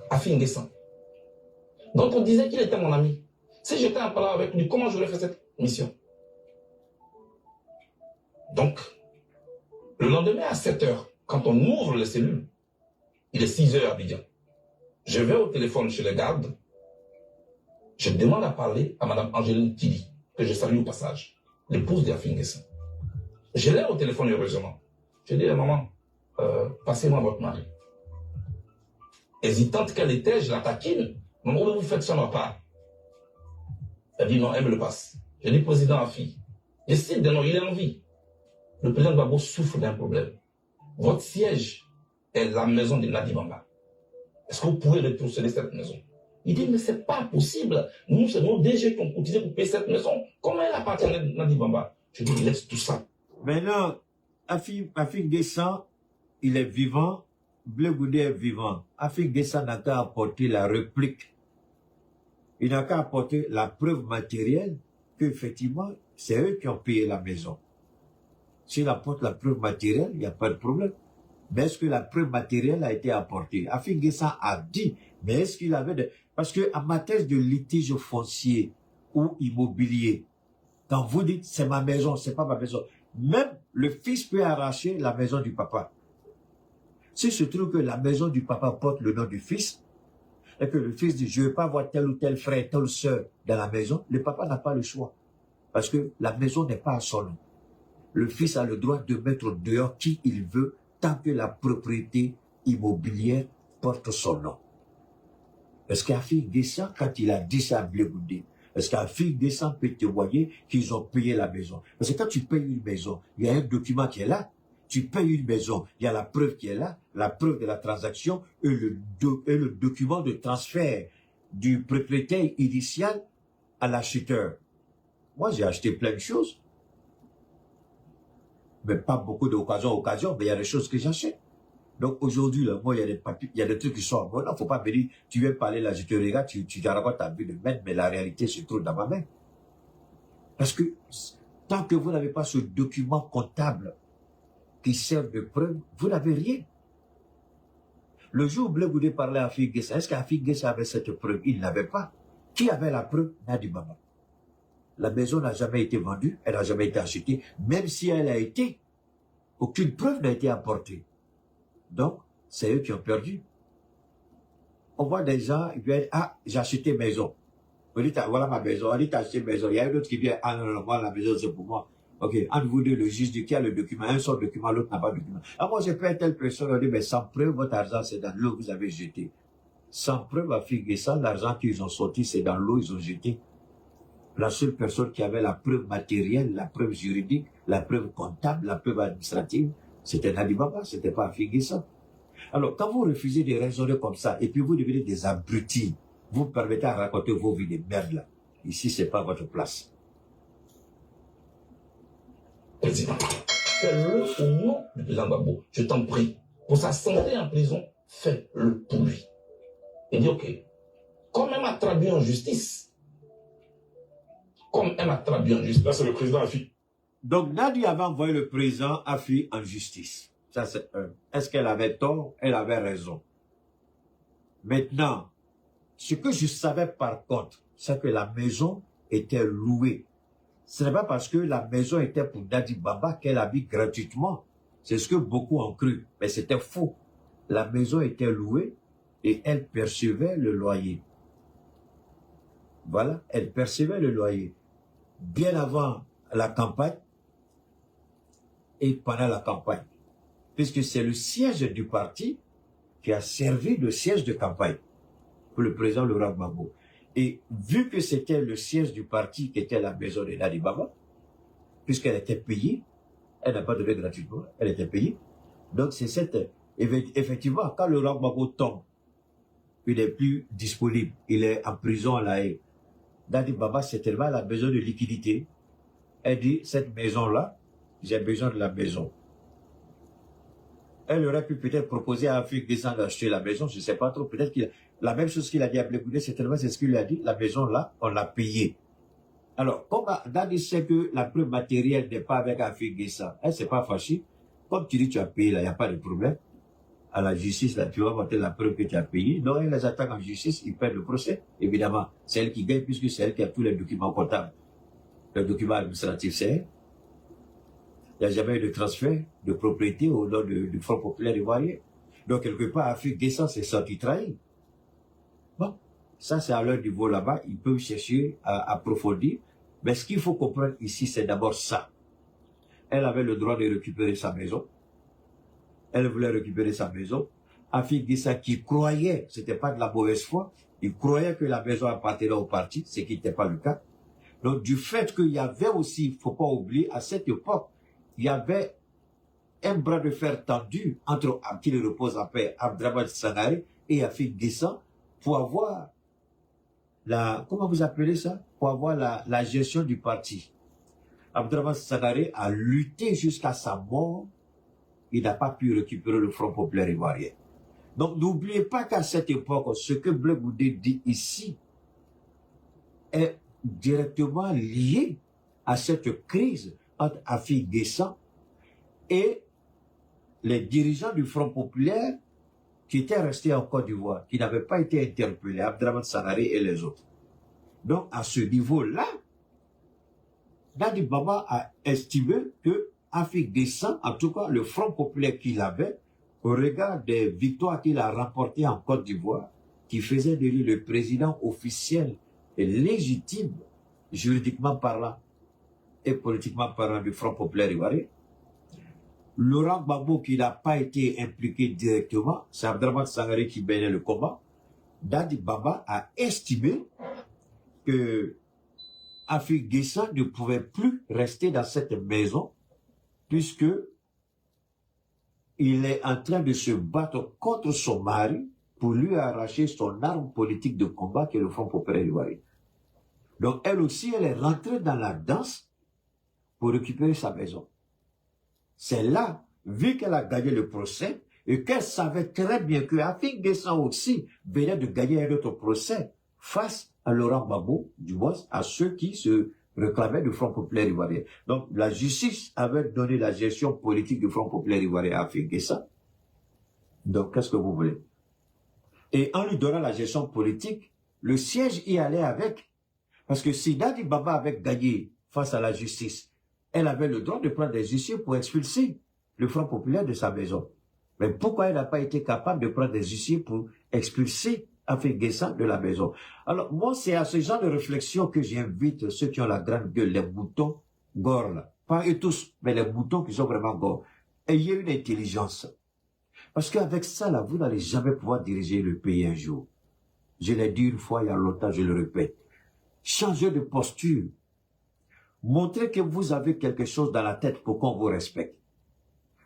Afi Nguessan. Donc, on disait qu'il était mon ami. Si j'étais en parlant avec lui, comment j'aurais fait cette mission? Donc, le lendemain à 7 h, quand on ouvre les cellules, il est 6 h à Abidjan. Je vais au téléphone chez les gardes. Je demande à parler à Mme Angéline Tili, que je salue au passage, l'épouse d'Afi Nguessan. Je l'ai au téléphone, heureusement. Je dis à maman, passez-moi votre mari. Hésitante qu'elle était, je la taquine. Maman, vous faites ça ma part. Elle dit non, elle me le passe. Je dis président Afi. Je cite de non, il est en vie. Le président Gbagbo souffre d'un problème. Votre siège est la maison de Nadi Baba. Est-ce que vous pouvez retrocéder cette maison? Il dit, mais c'est pas possible. Nous, c'est nos DG qui ont cotisé pour payer cette maison. Comment elle appartient à Nadi Baba? Je dis, laisse tout ça. Maintenant, Afi Nguessan, il est vivant. Blé Goudé est vivant. Afi Nguessan n'a qu'à apporter la réplique. Il n'a qu'à apporter la preuve matérielle qu'effectivement, c'est eux qui ont payé la maison. S'il apporte la preuve matérielle, il n'y a pas de problème. Mais est-ce que la preuve matérielle a été apportée? Afi Nguessan a dit, mais est-ce qu'il avait de... Parce que en matière de litige foncier ou immobilier, quand vous dites c'est ma maison, c'est pas ma maison, même le fils peut arracher la maison du papa. S'il se trouve que la maison du papa porte le nom du fils, et que le fils dit je ne veux pas voir tel ou tel frère, telle soeur dans la maison, le papa n'a pas le choix. Parce que la maison n'est pas à son nom. Le fils a le droit de mettre dehors qui il veut tant que la propriété immobilière porte son nom. Parce qu'Afi Nguessan, quand il a dit ça à Blé Goudé, Est-ce qu'un fille descend peut témoigner qu'ils ont payé la maison? Parce que quand tu payes une maison, il y a un document qui est là. Tu payes une maison, il y a la preuve qui est là, la preuve de la transaction et le document de transfert du propriétaire initial à l'acheteur. Moi, j'ai acheté plein de choses. Mais pas beaucoup d'occasions, mais il y a des choses que j'achète. Donc aujourd'hui, là, moi, il y a des papiers, il y a des trucs qui sont en mode. Non, faut pas me dire, tu viens parler là, je te regarde, tu te racontes ta vie de maître, mais la réalité se trouve dans ma main. Parce que tant que vous n'avez pas ce document comptable qui sert de preuve, vous n'avez rien. Le jour où Blé Goudé parlait à Fille Guessa, est-ce qu'Afik Guessa avait cette preuve? Il n'avait pas. Qui avait la preuve? Nadi Baba. La maison n'a jamais été vendue, elle n'a jamais été achetée, même si elle a été, aucune preuve n'a été apportée. Donc, c'est eux qui ont perdu. On voit des gens, ils viennent, ah, j'ai acheté maison. On dit, voilà ma maison, on dit, t'as acheté maison. Il y a un autre qui vient, ah non, non, moi, la maison, c'est pour moi. Ok, entre vous deux, le juge dit qui a le document, un sort document, l'autre n'a pas de document. Ah, moi, j'ai payé telle personne, on dit, mais sans preuve, votre argent, c'est dans l'eau, vous avez jeté. Sans preuve, à figuer ça, l'argent qu'ils ont sorti, c'est dans l'eau, ils ont jeté. La seule personne qui avait la preuve matérielle, la preuve juridique, la preuve comptable, la preuve administrative, c'était Nadi Baba, c'était pas Afik ça. Alors, quand vous refusez de raisonner comme ça, et puis vous devenez des abrutis, vous permettez à raconter vos vies de merde là. Ici, c'est pas votre place. Président, fais-le au nom du président Gbagbo. Je t'en prie. Pour sa santé en prison, fais-le pour lui. Et dis, ok, comme elle m'a traduit en justice, Là, c'est le président Afik. Donc, Nadi avait envoyé le président Afik en justice. Ça, c'est un. Est-ce qu'elle avait tort? Elle avait raison. Maintenant, ce que je savais par contre, c'est que la maison était louée. Ce n'est pas parce que la maison était pour Nadi Baba qu'elle habite gratuitement. C'est ce que beaucoup ont cru. Mais c'était faux. La maison était louée et elle percevait le loyer. Voilà, elle percevait le loyer. Bien avant la campagne et pendant la campagne. Puisque c'est le siège du parti qui a servi de siège de campagne pour le président Laurent Gbagbo. Et vu que c'était le siège du parti qui était la maison de Nadi Baba, puisqu'elle était payée, elle n'a pas donné gratuitement, elle était payée. Donc c'est cette... Effectivement, quand Laurent Gbagbo tombe, il n'est plus disponible, il est en prison à La Haye. Nadi Baba, certainement, elle a besoin de liquidité. Elle dit, cette maison-là, j'ai besoin de la maison. Elle aurait pu peut-être proposer à Afik Guessa d'acheter la maison, je ne sais pas trop, peut-être qu'il a... La même chose qu'il a dit à Blé Goudé, certainement, c'est ce qu'il a dit, la maison-là, on l'a payée. Alors, comme Nadi sait que la preuve matérielle n'est pas avec Afik Guessa, elle s'est pas fâchée. Comme tu dis, tu as payé, là, il n'y a pas de problème. À la justice, là, tu vas montrer la preuve que tu as payé. Donc, elle les attaque en justice, ils perdent le procès. Évidemment, c'est elle qui gagne puisque c'est elle qui a tous les documents comptables. Le document administratif, c'est elle. Il n'y a jamais eu de transfert de propriété au nom du Front populaire ivoirien. Donc, quelque part, Afik Guessa s'est senti trahi. Bon, ça, c'est à leur niveau là-bas. Ils peuvent chercher à approfondir. Mais ce qu'il faut comprendre ici, c'est d'abord ça. Elle avait le droit de récupérer sa maison. Elle voulait récupérer sa maison. Afik Guessa qui croyait, c'était pas de la mauvaise foi, il croyait que la maison appartenait au parti, ce qui n'était pas le cas. Donc, du fait qu'il y avait aussi, il faut pas oublier, à cette époque, il y avait un bras de fer tendu entre, qui repose en paix, Abdraman Sangaré et Afik Guessa pour avoir la, comment vous appelez ça? Pour avoir la gestion du parti. Abdraman Sangaré a lutté jusqu'à sa mort. Il n'a pas pu récupérer le Front populaire ivoirien. Donc, n'oubliez pas qu'à cette époque, ce que Blé Goudé dit ici est directement lié à cette crise entre Afik Guessa et les dirigeants du Front populaire qui étaient restés en Côte d'Ivoire, qui n'avaient pas été interpellés, Abdraman Sangaré et les autres. Donc, à ce niveau-là, Nadi Baba a estimé que Afik Guessa, en tout cas le Front populaire qu'il avait, au regard des victoires qu'il a remportées en Côte d'Ivoire, qui faisait de lui le président officiel et légitime, juridiquement parlant et politiquement parlant du Front populaire ivoirien, Laurent Gbagbo, qui n'a pas été impliqué directement, c'est Abdraman Sangaré qui menait le combat. Nadi Baba a estimé que Afik Guessan ne pouvait plus rester dans cette maison puisque il est en train de se battre contre son mari pour lui arracher son arme politique de combat qui est le Front populaire ivoirien. Donc elle aussi, elle est rentrée dans la danse pour récupérer sa maison. C'est là, vu qu'elle a gagné le procès, et qu'elle savait très bien que Afik Guessan aussi venait de gagner un autre procès face à Laurent Gbagbo, du moins à ceux qui se réclamaient du Front populaire ivoirien. Donc la justice avait donné la gestion politique du Front populaire ivoirien à Afik Guessan. Donc qu'est-ce que vous voulez? Et en lui donnant la gestion politique, le siège y allait avec. Parce que si Nadi Baba avait gagné face à la justice, elle avait le droit de prendre des huissiers pour expulser le Front populaire de sa maison. Mais pourquoi elle n'a pas été capable de prendre des huissiers pour expulser Afik Guessan de la maison? Alors, moi, c'est à ce genre de réflexion que j'invite ceux qui ont la grande gueule, les moutons gores, là. Pas eux tous, mais les moutons qui sont vraiment gores. Ayez une intelligence. Parce qu'avec ça, là, vous n'allez jamais pouvoir diriger le pays un jour. Je l'ai dit une fois il y a longtemps, je le répète. Changez de posture. Montrez que vous avez quelque chose dans la tête pour qu'on vous respecte.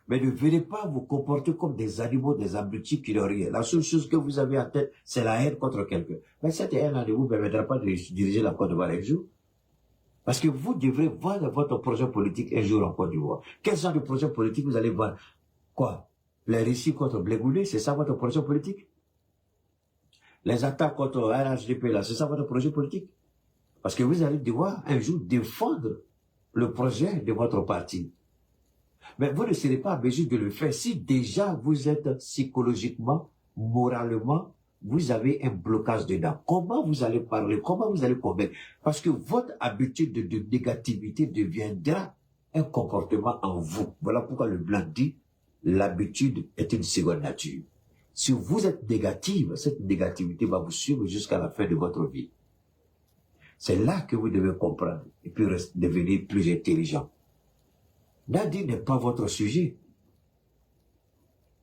Mais ne venez pas vous comporter comme des animaux, des abrutis qui n'ont rien. La seule chose que vous avez en tête, c'est la haine contre quelqu'un. Mais cette haine ne vous permettra pas de diriger la Côte d'Ivoire un jour. Parce que vous devrez voir votre projet politique un jour en Côte d'Ivoire. Quel genre de projet politique vous allez voir? Quoi? Les récits contre Blé, c'est ça votre projet politique? Les attaques contre RHDP, là, c'est ça votre projet politique? Parce que vous allez devoir un jour défendre le projet de votre parti. Mais vous ne serez pas en mesure de le faire si déjà vous êtes psychologiquement, moralement, vous avez un blocage dedans. Comment vous allez parler? Comment vous allez convaincre? Parce que votre habitude de négativité deviendra un comportement en vous. Voilà pourquoi le blanc dit, l'habitude est une seconde nature. Si vous êtes négative, cette négativité va vous suivre jusqu'à la fin de votre vie. C'est là que vous devez comprendre et puis devenir plus intelligent. Nadi n'est pas votre sujet.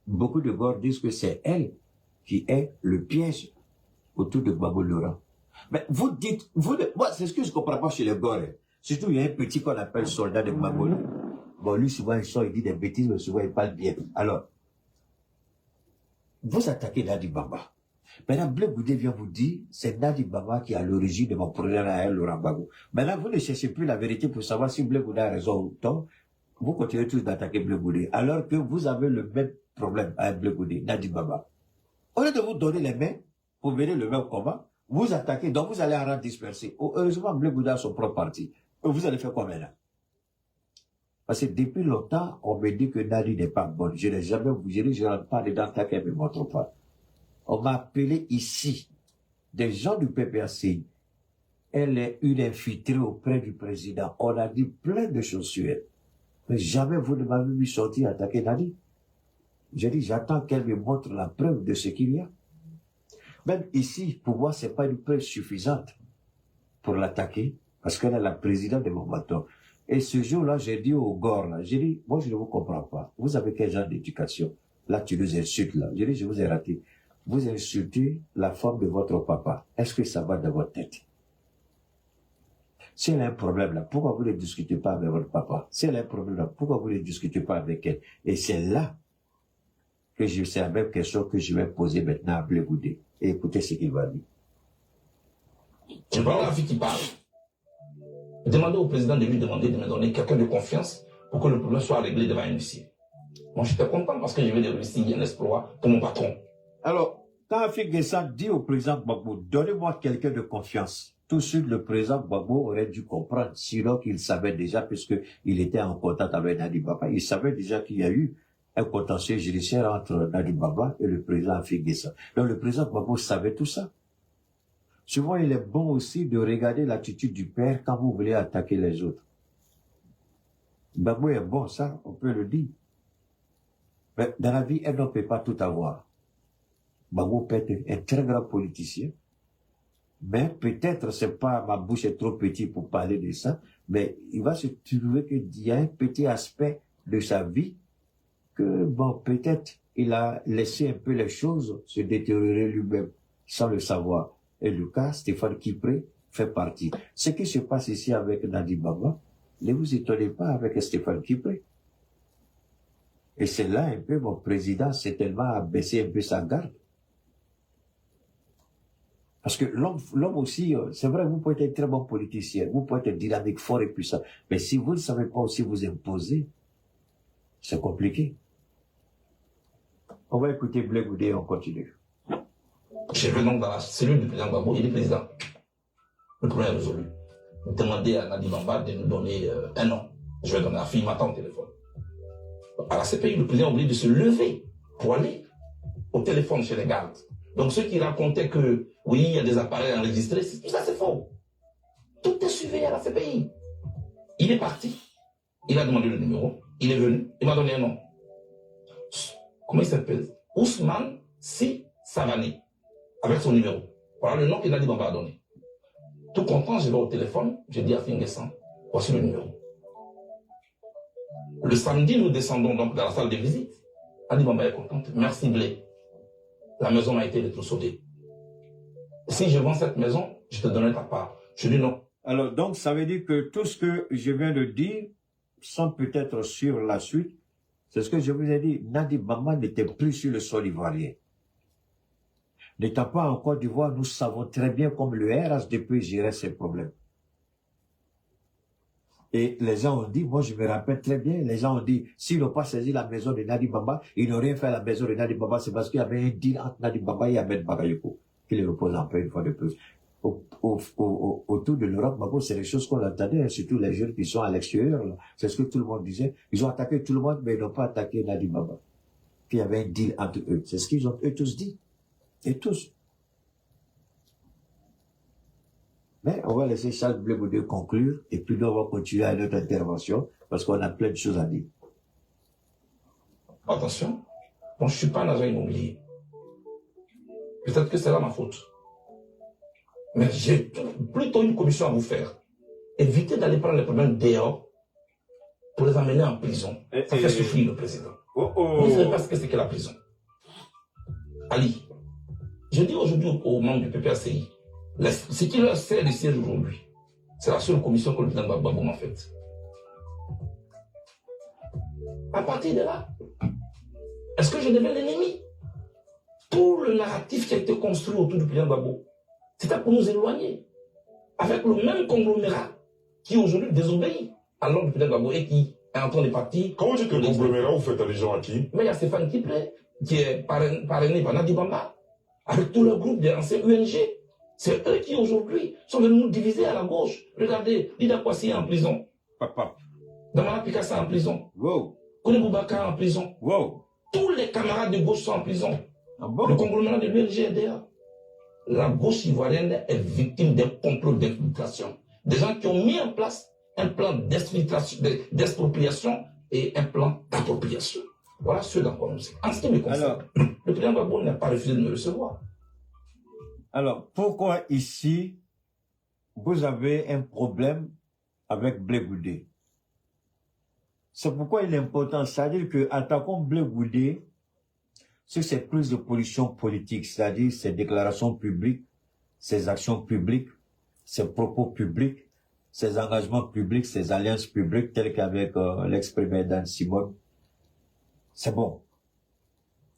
Beaucoup de Gors disent que c'est elle qui est le piège autour de Gbagbo Laurent. Mais vous dites, moi c'est ce que je ne comprends pas chez les Gors. Surtout il y a un petit qu'on appelle soldat de Gbagbo. Bon lui souvent il sort, il dit des bêtises, mais souvent il parle bien. Alors, vous attaquez Nadi Baba. Maintenant, Blé Goudé vient vous dire, c'est Nadi Baba qui est à l'origine de mon problème avec Laurent Gbagbo. Maintenant, vous ne cherchez plus la vérité pour savoir si Blé Goudé a raison ou tort. Vous continuez tous d'attaquer Blé Goudé, alors que vous avez le même problème avec Blé Goudé, Nadi Baba. Au lieu de vous donner les mains pour mener le même combat, vous attaquez, donc vous allez en rendre disperser. Heureusement, Blé Goudé a son propre parti. Vous allez faire quoi maintenant? Parce que depuis longtemps, on me dit que Nadi n'est pas bonne. Je n'ai jamais vous dit, je ne rentre pas dedans tant qu'elle ne me montre pas. On m'a appelé ici, des gens du PPAC. Elle est une infiltrée auprès du président. On a dit plein de choses sur elle. Mais jamais vous ne m'avez vu sortir attaquer Nadi. J'ai dit, j'attends qu'elle me montre la preuve de ce qu'il y a. Même ici, pour moi, c'est pas une preuve suffisante pour l'attaquer, parce qu'elle est la présidente de mon bâton. Et ce jour-là, j'ai dit au Gors, là, j'ai dit, moi, je ne vous comprends pas. Vous avez quel genre d'éducation? Là, tu nous insultes, là. J'ai dit, je vous ai raté. Vous insultez la femme de votre papa. Est-ce que ça va dans votre tête? Si elle a un problème là, pourquoi vous ne discutez pas avec votre papa? Si elle a un problème là, pourquoi vous ne discutez pas avec elle? Et c'est là que c'est la même question que je vais poser maintenant à Blé Goudé. Et écoutez ce qu'il va dire. C'est pas la fille qui parle. Demandez au président de lui demander de me donner quelqu'un de confiance pour que le problème soit réglé devant un huissier. Moi, j'étais content parce que je vais réussir un exploit pour mon patron. Alors, quand Afik Guessan dit au président Gbagbo, donnez-moi quelqu'un de confiance, tout de suite le président Gbagbo aurait dû comprendre, sinon qu'il savait déjà, puisqu'il était en contact avec Nadi Baba, il savait déjà qu'il y a eu un contentieux judiciaire entre Nadi Baba et le président Afik Guessan. Donc le président Gbagbo savait tout ça. Souvent, il est bon aussi de regarder l'attitude du père quand vous voulez attaquer les autres. Gbagbo est bon, ça, on peut le dire. Mais dans la vie, elle ne peut pas tout avoir. Gbagbo peut être un très grand politicien, mais peut-être c'est pas, ma bouche est trop petite pour parler de ça, mais il va se trouver qu'il y a un petit aspect de sa vie que, bon, peut-être il a laissé un peu les choses se détériorer lui-même sans le savoir. Et Lucas, Stéphane Kipré, fait partie. Ce qui se passe ici avec Nadi Baba, ne vous étonnez pas avec Stéphane Kipré. Et c'est là un peu mon président s'est tellement abaissé un peu sa garde. Parce que l'homme aussi, c'est vrai, vous pouvez être un très bon politicien, vous pouvez être dynamique, fort et puissant. Mais si vous ne savez pas aussi vous imposer, c'est compliqué. On va écouter Blé Goudé et on continue. Je vais donc dans la cellule du président Gbagbo, il est président. Le problème est résolu. Demandez à Nadi Bamba de nous donner un nom. Je vais donner la fille, m'attend au téléphone. À la CPI, le président a oublié de se lever pour aller au téléphone chez les gardes. Donc ceux qui racontaient que, oui, il y a des appareils enregistrés, tout ça c'est faux. Tout est suivi à la CPI. Il est parti. Il a demandé le numéro. Il est venu. Il m'a donné un nom. Comment il s'appelle? Ousmane Si Savani. Avec son numéro. Voilà le nom qu'il a dit Bamba a donné. Tout content, je vais au téléphone. Je dis à Fingessan, voici le numéro. Le samedi, nous descendons donc dans la salle de visite. Nadi Bamba est contente. Merci Blé. La maison a été électrosaudée. Si je vends cette maison, je te donnerai ta part. Je dis non. Alors, donc, ça veut dire que tout ce que je viens de dire, sans peut-être sur la suite, c'est ce que je vous ai dit. Nadi Bamba n'était plus sur le sol ivoirien. N'étant pas en Côte d'Ivoire, nous savons très bien comme le RHDP gérait ces problèmes. Et les gens ont dit, moi je me rappelle très bien, les gens ont dit, s'ils n'ont pas saisi la maison de Nadi Bamba, ils n'ont rien fait à la maison de Nadi Bamba, c'est parce qu'il y avait un deal entre Nadi Bamba et Ahmed Bagayoko, qui les repose en paix une fois de plus. Autour de l'Europe, c'est des choses qu'on entendait, surtout les jeunes qui sont à l'extérieur, c'est ce que tout le monde disait. Ils ont attaqué tout le monde, mais ils n'ont pas attaqué Nadi Bamba. Puis il y avait un deal entre eux. C'est ce qu'ils ont eux tous dit. Et tous. Mais on va laisser Charles Blé Goudé conclure et puis nous on va continuer à notre intervention parce qu'on a plein de choses à dire. Attention, moi je ne suis pas un agent immobilier. Peut-être que c'est là ma faute. Mais j'ai plutôt une commission à vous faire. Évitez d'aller prendre les problèmes dehors pour les amener en prison. Ça fait souffrir le président. Vous ne savez pas ce que c'est que la prison. Ali, je dis aujourd'hui aux membres du PPACI, ce qui leur sert de siège aujourd'hui, c'est la seule commission que le président Gbagbo m'a faite. À partir de là, est-ce que je deviens l'ennemi? Tout le narratif qui a été construit autour du président Gbagbo, c'était pour nous éloigner. Avec le même conglomérat qui aujourd'hui désobéit à l'ordre du président Gbagbo et qui est en train de partir. Quand vous dites le conglomérat, vous faites allusion à qui? Mais il y a Stéphane Kipré, qui est parrainé par Nadi Bamba, avec tout le groupe des anciens UNG. C'est eux qui aujourd'hui sont venus nous diviser à la gauche. Regardez, Lida Kwasi est en prison. Papa. Damara Pikassa en prison. Wow. Kone Boubacar en prison. Wow. Tous les camarades de gauche sont en prison. Ah bon? Le conglomérat de l'UNG est derrière. La gauche ivoirienne est victime d'un complot d'infiltration. Des gens qui ont mis en place un plan d'expropriation et un plan d'appropriation. Voilà ce dans quoi nous sommes. En ce qui me concerne, le président Gbagbo n'a pas refusé de me recevoir. Alors, pourquoi ici, vous avez un problème avec Blé Goudé? C'est pourquoi il est important, c'est-à-dire que attaquons Blé Goudé sur ses prises de position politique, c'est-à-dire ses déclarations publiques, ses actions publiques, ses propos publics, ses engagements publics, ses alliances publiques, telles qu'avec l'ex-premier Dan Simone. C'est bon.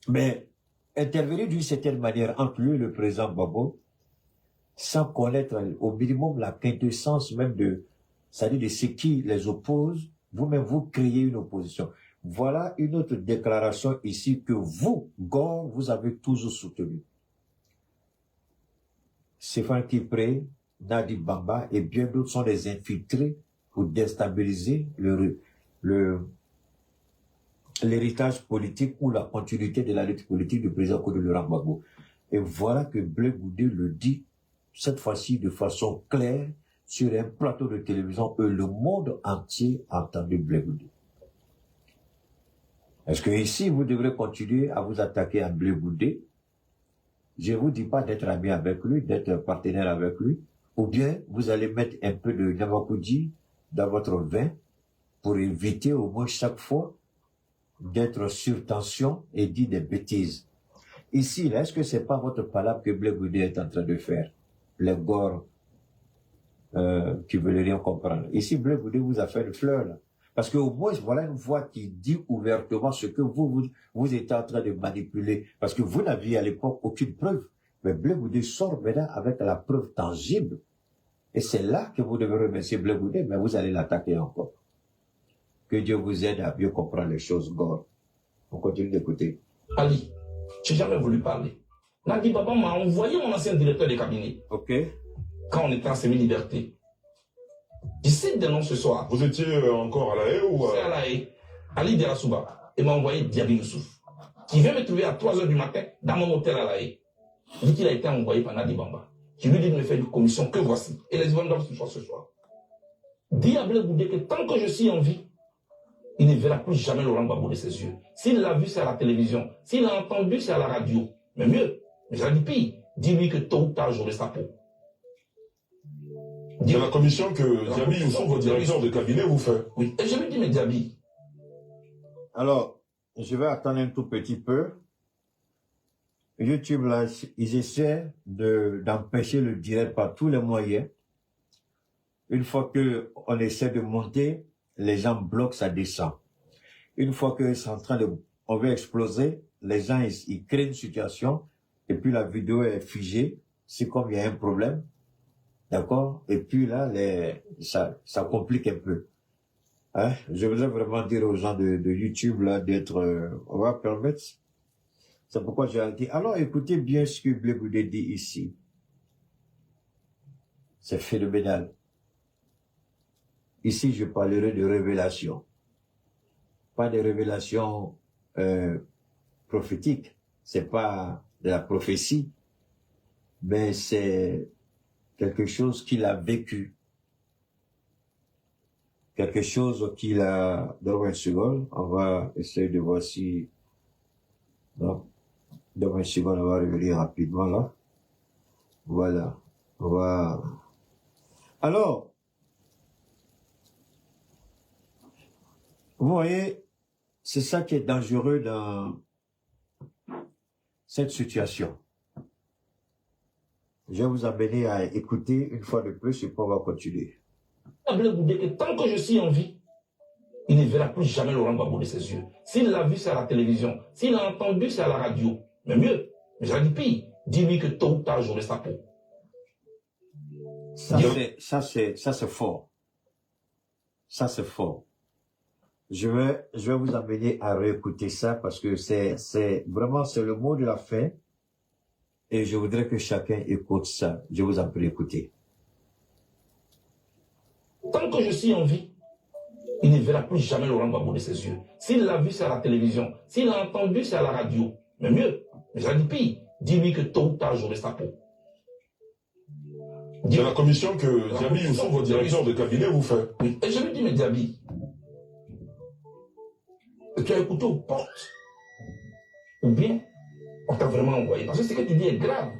Mais intervenir d'une certaine manière entre lui et le président Gbagbo, sans connaître au minimum la quintessence même c'est-à-dire de ce qui les oppose, vous-même vous créez une opposition. Voilà une autre déclaration ici que vous, Gore, vous avez toujours soutenue. Stéphane Kipré, Nadi Bamba et bien d'autres sont des infiltrés pour déstabiliser l'héritage politique ou la continuité de la lutte politique du président Laurent Gbagbo. Et voilà que Blé Goudé le dit, cette fois-ci de façon claire, sur un plateau de télévision, et le monde entier a entendu Blé Goudé. Est-ce que ici, vous devrez continuer à vous attaquer à Blé Goudé? Je ne vous dis pas d'être ami avec lui, d'être partenaire avec lui, ou bien vous allez mettre un peu de Namakoudji dans votre vin pour éviter au moins chaque fois d'être sur tension et dire des bêtises. Ici, est-ce que c'est pas votre palabre que Blé Goudé est en train de faire? Les Gore, qui veulent rien comprendre. Ici, Blé Goudé vous a fait une fleur, là. Parce qu'au moins, voilà une voix qui dit ouvertement ce que vous êtes en train de manipuler. Parce que vous n'aviez à l'époque aucune preuve. Mais Blé Goudé sort maintenant avec la preuve tangible. Et c'est là que vous devez remercier Blé Goudé, mais vous allez l'attaquer encore. Que Dieu vous aide à mieux comprendre les choses, Gore. On continue d'écouter. Ali, j'ai jamais voulu parler. Nadi Baba m'a envoyé mon ancien directeur de cabinet. Ok. Quand on était en semi-liberté. Je cite des noms ce soir. Vous étiez encore à La Haye ou C'est à La Haye. Ali Derasouba. Et m'a envoyé Diaby Youssouf. Qui vient me trouver à 3h du matin dans mon hôtel à La Haye. Il dit qu'il a été envoyé par Nadi Bamba. Je lui dis de me faire une commission que voici. Et les Ivoiriens doivent se faire ce soir. Dis à Blé Goudé que tant que je suis en vie, il ne verra plus jamais Laurent Gbagbo de ses yeux. S'il l'a vu, c'est à la télévision. S'il l'a entendu, c'est à la radio. Mais mieux, mais j'ai dit pire, dis-lui que tôt ou tard, j'aurai sa peau. C'est la commission que Diaby Youssouf, votre directeur de cabinet, vous fait. Oui, et je lui dis, mais Diaby. Alors, je vais attendre un tout petit peu. YouTube, là, ils essaient d'empêcher le direct par tous les moyens. Une fois qu'on essaie de monter, les gens bloquent, ça descend. Une fois que c'est en train on veut exploser, les gens, ils créent une situation, et puis la vidéo est figée. C'est comme il y a un problème. D'accord? Et puis là, ça complique un peu. Hein? Je voudrais vraiment dire aux gens de YouTube, là, d'être, on va permettre. C'est pourquoi j'ai dit, alors écoutez bien ce que Blé Goudé dit ici. C'est phénoménal. Ici, je parlerai de révélation. Pas de révélation prophétique. C'est pas de la prophétie. Mais c'est quelque chose qu'il a vécu. Quelque chose qu'il a... Dans une seconde, on va essayer de voir si... Non. Dans une seconde, on va revenir rapidement là. Voilà. Voilà. Alors, vous voyez, c'est ça qui est dangereux dans cette situation. Je vais vous amener à écouter une fois de plus et puis on va continuer. Blé Goudé que tant que je suis en vie, il ne verra plus jamais Laurent Gbagbo de ses yeux. S'il l'a vu, c'est à la télévision. S'il l'a entendu, c'est à la radio. Mais mieux, mais j'ai dit pire, dis-lui que tôt ou tard, j'aurai sa peau. Ça c'est fort. Ça c'est fort. Je vais vous amener à réécouter ça parce que c'est vraiment, c'est le mot de la fin. Et je voudrais que chacun écoute ça. Je vous en prie, écoutez. Tant que je suis en vie, il ne verra plus jamais Laurent Gbagbo de ses yeux. S'il l'a vu, c'est à la télévision. S'il l'a entendu, c'est à la radio. Mais mieux, mais j'ai dit pire, dis-lui que tôt ou tard, j'aurai sa peau. C'est la commission que Diaby Youssouf, votre directeur de cabinet, vous fait. Oui, et je lui dis, mais Diaby, tu as écouté aux portes. Ou bien, on t'a vraiment envoyé. Parce que ce que tu dis est grave.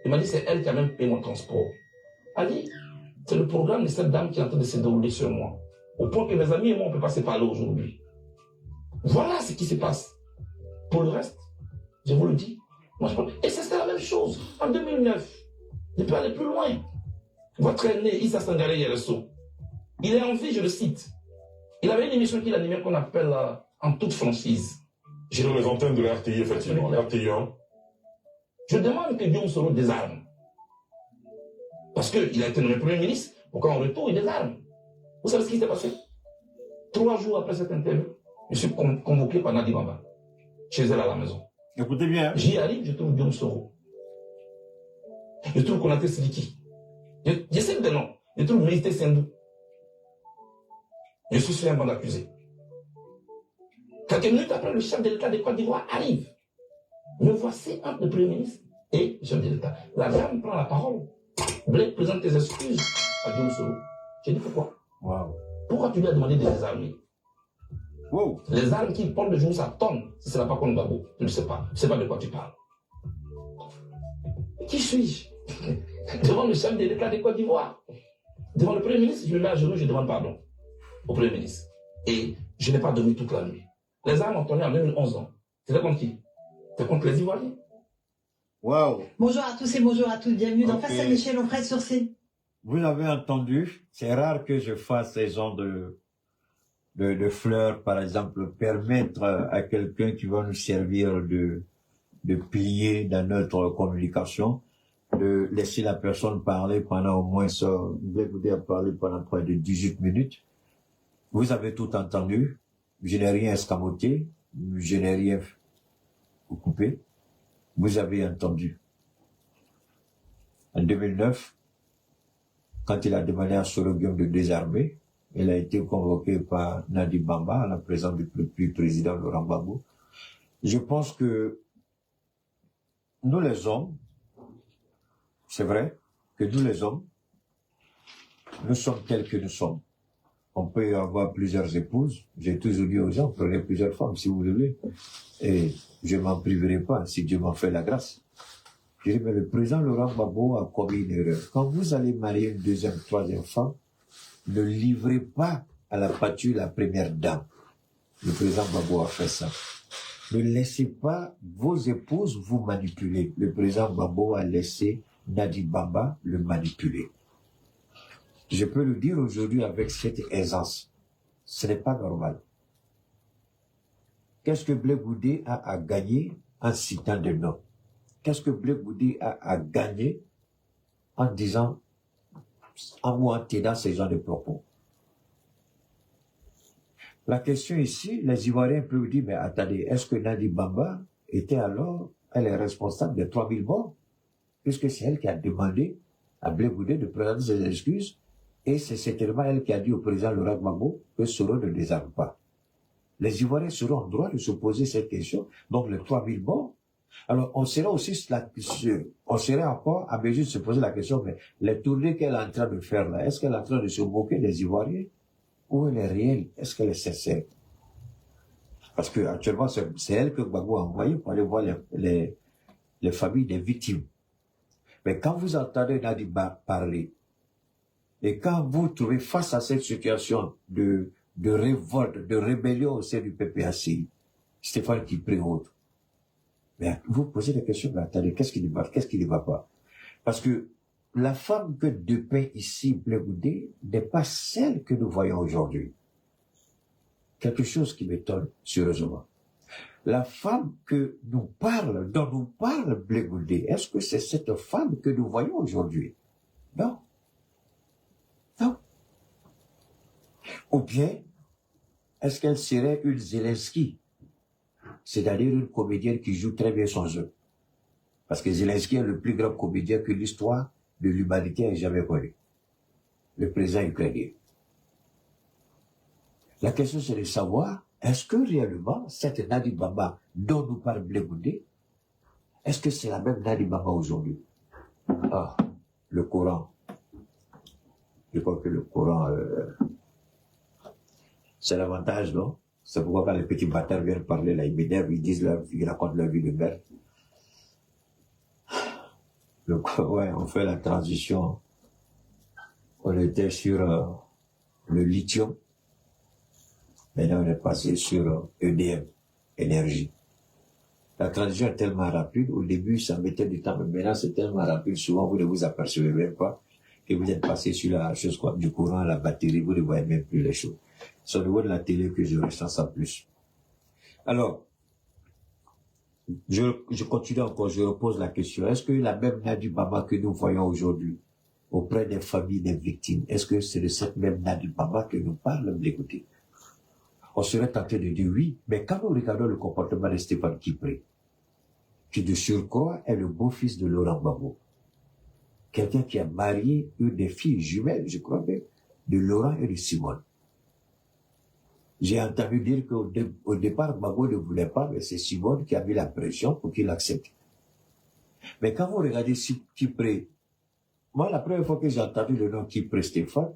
Il m'a dit, c'est elle qui a même payé mon transport. Elle dit, c'est le programme de cette dame qui est en train de se dérouler sur moi. Au point que mes amis et moi, on ne peut pas se parler aujourd'hui. Voilà ce qui se passe. Pour le reste, je vous le dis. Moi, je pense... Et c'était la même chose. En 2009, je peux aller plus loin. Votre aîné, Issa Sangaré Yereso, il est en vie, je le cite. Il avait une émission qu'il animait qu'on appelle En toute franchise. Sur les antennes de la RTI, effectivement, la RTI 1. Je demande que Guillaume Soro désarme. Parce qu'il a été nommé Premier ministre, pour qu'en retour, il désarme. Vous savez ce qui s'est passé? 3 jours après cette interview, je suis convoqué par Nadi Bamba, chez elle à la maison. Écoutez bien. J'y arrive, je trouve Guillaume Soro. Je trouve Konaté Sidiki. Je sais des noms. Je trouve Méité Sendou. Je suis sur un banc d'accusés. Quelques minutes après, le chef de l'État de Côte d'Ivoire arrive. Me voici entre le Premier ministre et le chef de l'État. La dame prend la parole. Blé présente tes excuses à Guillaume Soro. J'ai dit pourquoi? Wow. Pourquoi tu lui as demandé de les armer? Wow. Les armes qui portent de jour, ça tombe. Si ce n'est pas contre Gbagbo, je ne sais pas. Je ne sais pas de quoi tu parles. Qui suis-je? Devant le chef de l'État de Côte d'Ivoire. Devant le Premier ministre, je me mets à genoux, je demande pardon au Premier ministre. Et je n'ai pas dormi toute la nuit. Les armes ont tourné en 2011 ans. C'était contre qui? C'était contre les Ivoiriens. Wow. Bonjour à tous et bonjour à toutes. Bienvenue dans Ok. Face à Michel Onfray sur C. vous avez entendu, c'est rare que je fasse ces genres de fleurs, par exemple, permettre à quelqu'un qui va nous servir de pilier dans notre communication, de laisser la personne parler pendant au moins ça. Blaise Goudé a parlé pendant près de 18 minutes. Vous avez tout entendu. Je n'ai rien escamoté. Je n'ai rien coupé. Vous avez entendu. En 2009, quand il a demandé à Soroguem de désarmer, il a été convoqué par Nadi Bamba, à la présence du président Laurent Gbagbo. Je pense que nous les hommes, c'est vrai que nous les hommes, nous sommes tels que nous sommes. On peut avoir plusieurs épouses. J'ai toujours dit aux gens, prenez plusieurs femmes si vous voulez. Et je m'en priverai pas si Dieu m'en fait la grâce. Je dis, mais le président Laurent Gbagbo a commis une erreur. Quand vous allez marier une deuxième, troisième femme, ne livrez pas à la pâture la première dame. Le président Gbagbo a fait ça. Ne laissez pas vos épouses vous manipuler. Le président Gbagbo a laissé Nadi Bamba le manipuler. Je peux le dire aujourd'hui avec cette aisance. Ce n'est pas normal. Qu'est-ce que Blaise Goudé a à gagner en citant des noms? Qu'est-ce que Blaise Goudé a à gagner en disant, en tenant ces genres de propos? La question ici, les Ivoiriens peuvent dire, mais attendez, est-ce que Nadi Bamba était alors, elle est responsable des 3000 morts? Puisque c'est elle qui a demandé à Blaise Goudé de présenter ses excuses, et c'est certainement elle qui a dit au président Laurent Gbagbo que Soro ne désarme pas. Les Ivoiriens seront en droit de se poser cette question, donc les 3000 morts. Alors, on serait encore à mesure de se poser la question, mais les tournées qu'elle est en train de faire là, est-ce qu'elle est en train de se moquer des Ivoiriens? Ou elle est réelle? Est-ce qu'elle est sincère? Parce que actuellement, c'est elle que Gbagbo a envoyé pour aller voir les familles des victimes. Mais quand vous entendez Nadi parler, et quand vous trouvez face à cette situation de révolte, de rébellion au sein du PPACI, Stéphane Kipré ou autre, mais vous posez des questions, mais attendez, qu'est-ce qui ne va pas? Parce que la femme que dépeint ici Blaise Goudé n'est pas celle que nous voyons aujourd'hui. Quelque chose qui m'étonne, sérieusement. La femme dont nous parle Blaise Goudé, est-ce que c'est cette femme que nous voyons aujourd'hui? Non. Non. Ou bien, est-ce qu'elle serait une Zelensky? C'est-à-dire une comédienne qui joue très bien son jeu. Parce que Zelensky est le plus grand comédien que l'histoire de l'humanité ait jamais connu. Le président ukrainien. La question, c'est de savoir, est-ce que réellement, cette Nadi Bamba dont nous parle Blaise Goudé, est-ce que c'est la même Nadi Bamba aujourd'hui? Ah, le Coran. Je crois que le Coran, c'est l'avantage, non? C'est pourquoi quand les petits bâtards viennent parler, là, ils m'énervent, ils racontent leur vie de merde. Donc, ouais, on fait la transition. On était sur le lithium. Maintenant, on est passé sur EDM, énergie. La transition est tellement rapide. Au début, ça mettait du temps, mais maintenant, c'est tellement rapide. Souvent, vous ne vous apercevez même pas que vous êtes passé sur la chose quoi, du courant, la batterie, vous ne voyez même plus les choses. C'est au niveau de la télé que je ressens ça plus. Alors, je continue encore, je repose la question. Est-ce que la même Nadi Bamba que nous voyons aujourd'hui auprès des familles des victimes, est-ce que c'est de cette même Nadi Bamba que nous parlons d'écouter? On serait tenté de dire oui, mais quand nous regardons le comportement de Stéphane Kipré, qui de surcroît est le beau-fils de Laurent Gbagbo, quelqu'un qui a marié une des filles jumelles, je crois bien, de Laurent et de Simone. J'ai entendu dire qu'au départ, Gbagbo ne voulait pas, mais c'est Simone qui a mis la pression pour qu'il accepte. Mais quand vous regardez Kipré, moi, la première fois que j'ai entendu le nom Kipré Stéphane,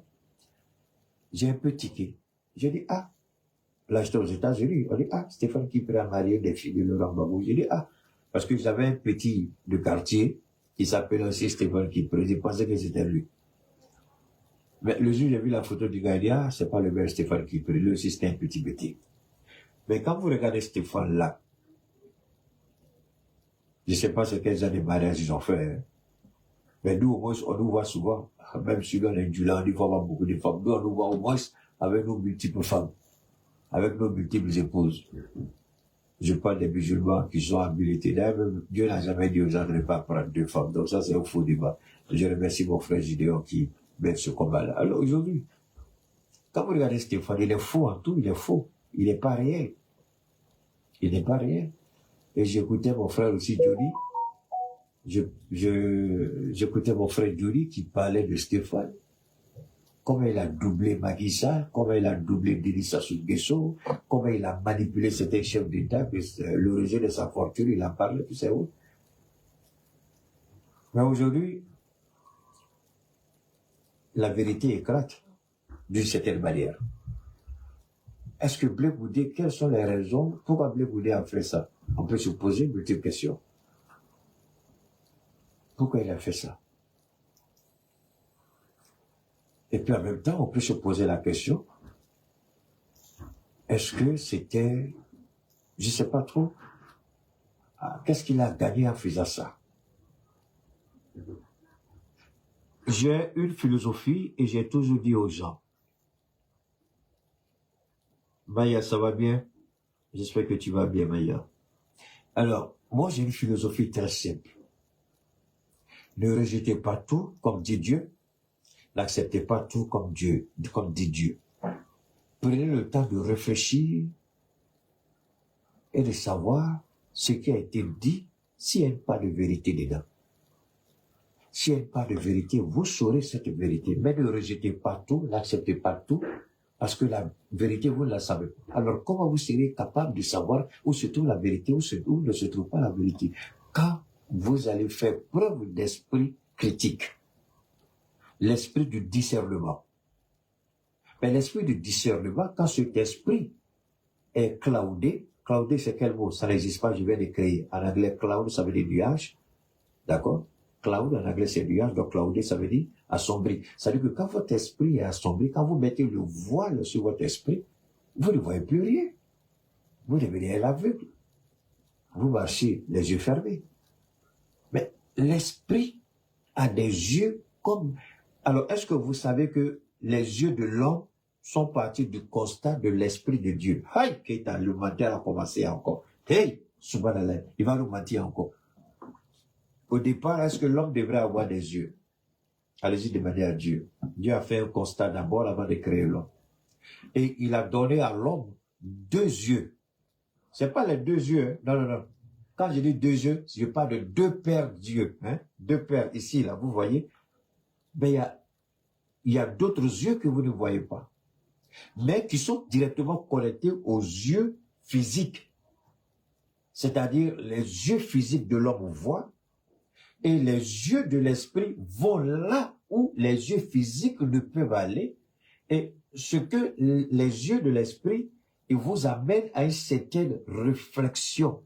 j'ai un peu tiqué. J'ai dit, ah, là j'étais aux États-Unis, on dit, ah, Stéphane Kipré a marié des filles de Laurent Gbagbo. J'ai dit, ah, parce que j'avais un petit de quartier qui s'appelle aussi Stéphane Kipré, je pensais que c'était lui. Mais le jour où j'ai vu la photo du gars, il dit, ah, c'est pas le même Stéphane Kipré, lui aussi c'était un petit petit. Mais quand vous regardez Stéphane là, je sais pas ce quels années de mariage ils ont fait, hein. Mais nous, au moins, on nous voit souvent, même si on est indulent, il faut avoir beaucoup de femmes. Nous, on nous voit au moins avec nos multiples femmes, avec nos multiples épouses. Je parle des musulmans qui sont habilités. D'ailleurs, Dieu n'a jamais dit aux gens de ne pas prendre 2 femmes. Donc ça, c'est un faux débat. Je remercie mon frère Gideon qui mène ce combat-là. Alors aujourd'hui, quand vous regardez Stéphane, il est faux en tout, il est faux. Il n'est pas réel. Il n'est pas réel. Et j'écoutais mon frère aussi, Johnny. J'écoutais mon frère Johnny qui parlait de Stéphane. Comment il a doublé Macky Sall, comment il a doublé Denis Sassou Nguesso, comment il a manipulé certains chefs d'État, le rejet de sa fortune, il en parle, tout ça. Mais aujourd'hui, la vérité éclate d'une certaine manière. Est-ce que Blé Goudé, quelles sont les raisons pourquoi Blé Goudé a fait ça? On peut se poser une multiple question. Pourquoi il a fait ça? Et puis en même temps, on peut se poser la question, est-ce que c'était, je ne sais pas trop, qu'est-ce qu'il a gagné en faisant ça? J'ai une philosophie et j'ai toujours dit aux gens, Maya, ça va bien? J'espère que tu vas bien, Maya. Alors, moi j'ai une philosophie très simple. Ne rejetez pas tout comme dit Dieu. N'acceptez pas tout comme dit Dieu. Prenez le temps de réfléchir et de savoir ce qui a été dit s'il n'y a pas de vérité dedans. S'il n'y a pas de vérité, vous saurez cette vérité. Mais ne rejetez pas tout, n'acceptez pas tout, parce que la vérité, vous ne la savez pas. Alors, comment vous serez capable de savoir où se trouve la vérité, où ne se trouve pas la vérité? Quand vous allez faire preuve d'esprit critique. L'esprit du discernement. Mais l'esprit du discernement, quand cet esprit est cloudé c'est quel mot? Ça n'existe pas, je viens de créer. En anglais, cloud, ça veut dire nuage. D'accord? Cloud, en anglais, c'est nuage, donc cloudé, ça veut dire assombri. Ça veut dire que quand votre esprit est assombri, quand vous mettez le voile sur votre esprit, vous ne voyez plus rien. Vous devenez à l'aveugle. Vous marchez les yeux fermés. Mais l'esprit a des yeux comme... Alors, est-ce que vous savez que les yeux de l'homme sont partis du constat de l'esprit de Dieu? Aïe, Keita, le menteur a commencé encore. Hey, subhanallah, il va nous mentir encore. Au départ, est-ce que l'homme devrait avoir des yeux? Allez-y demander à Dieu. Dieu a fait un constat d'abord avant de créer l'homme. Et il a donné à l'homme 2 yeux. C'est pas les 2 yeux, hein? Non. Quand je dis 2 yeux, je parle de 2 paires d'yeux, hein? 2 paires ici, là, vous voyez? Ben, il y a d'autres yeux que vous ne voyez pas, mais qui sont directement connectés aux yeux physiques. C'est-à-dire, les yeux physiques de l'homme voient, et les yeux de l'esprit vont là où les yeux physiques ne peuvent aller, et ce que les yeux de l'esprit, ils vous amènent à une certaine réflexion.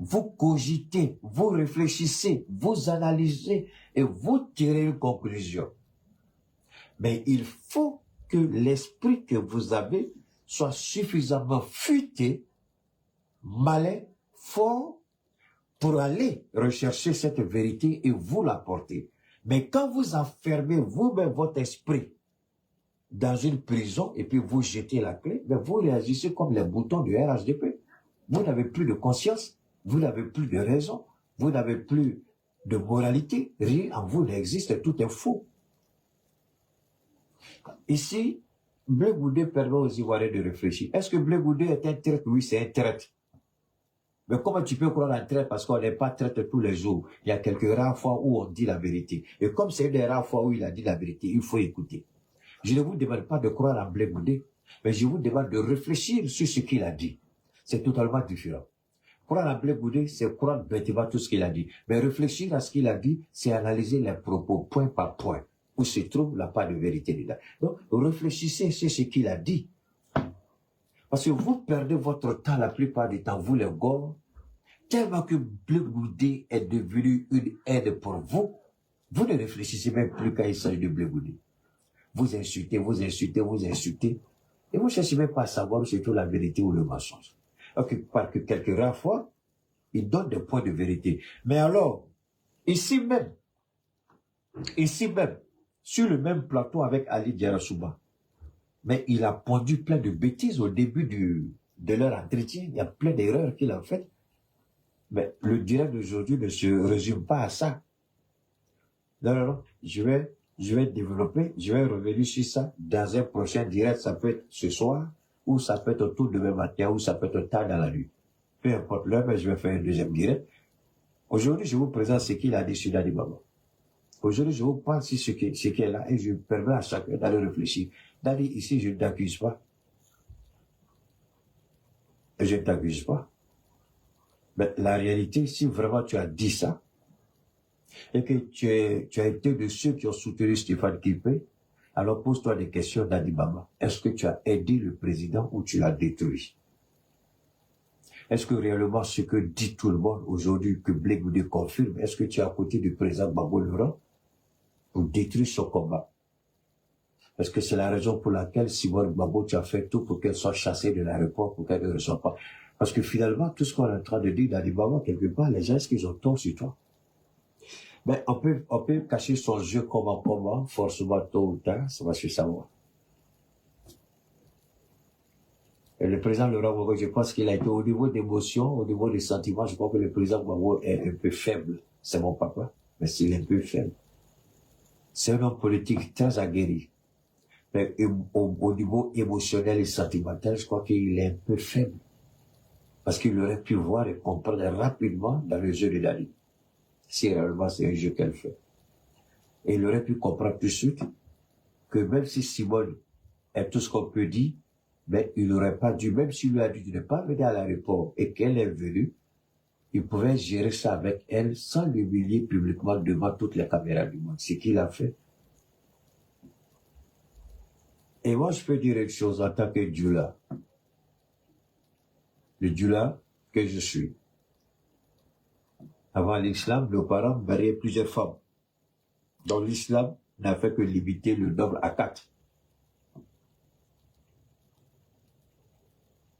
Vous cogitez, vous réfléchissez, vous analysez et vous tirez une conclusion. Mais il faut que l'esprit que vous avez soit suffisamment futé, malin, fort, pour aller rechercher cette vérité et vous l'apporter. Mais quand vous enfermez vous-même votre esprit dans une prison et puis vous jetez la clé, ben vous réagissez comme les boutons du RHDP. Vous n'avez plus de conscience. Vous n'avez plus de raison, vous n'avez plus de moralité, rien en vous n'existe, tout est faux. Ici, Blé Goudé permet aux Ivoiriens de réfléchir. Est-ce que Blé Goudé est un traître? Oui, c'est un traître. Mais comment tu peux croire un traître parce qu'on n'est pas traître tous les jours? Il y a quelques rares fois où on dit la vérité. Et comme c'est une des rares fois où il a dit la vérité, il faut écouter. Je ne vous demande pas de croire en Blé Goudé, mais je vous demande de réfléchir sur ce qu'il a dit. C'est totalement différent. Croire à Blé Goudé, c'est croire bêtement tout ce qu'il a dit. Mais réfléchir à ce qu'il a dit, c'est analyser les propos point par point, où se trouve la part de vérité dedans. Donc, réfléchissez sur ce qu'il a dit. Parce que vous perdez votre temps la plupart du temps, vous les gars, tellement que Blé Goudé est devenu une aide pour vous, vous ne réfléchissez même plus quand il s'agit de Blé Goudé. Vous insultez, et vous ne cherchez même pas à savoir où se trouve la vérité ou le mensonge. Parce que quelques rares fois, il donne des points de vérité. Mais alors, ici même, Ici même, sur le même plateau avec Ali Diarasouba. Mais il a pondu plein de bêtises au début de leur entretien. Il y a plein d'erreurs qu'il a faites. Mais le direct d'aujourd'hui ne se résume pas à ça. Non, non, non. Je vais développer, je vais revenir sur ça dans un prochain direct. Ça peut être ce soir, ou ça peut être autour de demain matin, ou ça peut être tard dans la nuit. Peu importe l'heure, mais je vais faire un deuxième direct. Aujourd'hui, je vous présente ce qu'il a dit sur Dadi Baba. Aujourd'hui, je vous parle sur ce qui est là et je permets à chacun d'aller réfléchir. Dadi, ici, je ne t'accuse pas. Je ne t'accuse pas. Mais la réalité, si vraiment tu as dit ça, et que tu as été de ceux qui ont soutenu Stéphane Kipé, alors pose-toi des questions, Dadi Baba. Est-ce que tu as aidé le président ou tu l'as détruit? Est-ce que réellement ce que dit tout le monde aujourd'hui, que Blé Goudé confirme, est-ce que tu es à côté du président Gbagbo Laurent pour détruire son combat? Est-ce que c'est la raison pour laquelle Simone Gbagbo, tu as fait tout pour qu'elle soit chassée de l'aéroport, pour qu'elle ne reçoive pas? Parce que finalement, tout ce qu'on est en train de dire Dadi Baba, quelque part, les gens, est-ce qu'ils ont tort sur toi? Mais on peut cacher son jeu comment, forcément, tôt ou tard, ça va se savoir. Et le président Laurent Gbagbo, je pense qu'il a été au niveau d'émotion, au niveau des sentiments, je crois que le président Gbagbo est un peu faible. C'est mon papa, mais s'il est un peu faible. C'est un homme politique très aguerri. Mais au niveau émotionnel et sentimental, je crois qu'il est un peu faible. Parce qu'il aurait pu voir et comprendre rapidement dans le jeu de Dadi. Si réellement c'est un jeu qu'elle fait. Et il aurait pu comprendre tout de suite que même si Simone est tout ce qu'on peut dire, mais il n'aurait pas dû, même s'il lui a dit de ne pas venir à l'aéroport et qu'elle est venue, il pouvait gérer ça avec elle sans l'humilier publiquement devant toutes les caméras du monde. C'est ce qu'il a fait. Et moi, je peux dire une chose en tant que Djoula. Le Djoula que je suis. Avant l'islam, nos parents mariaient plusieurs femmes. Donc l'islam n'a fait que limiter le nombre à 4.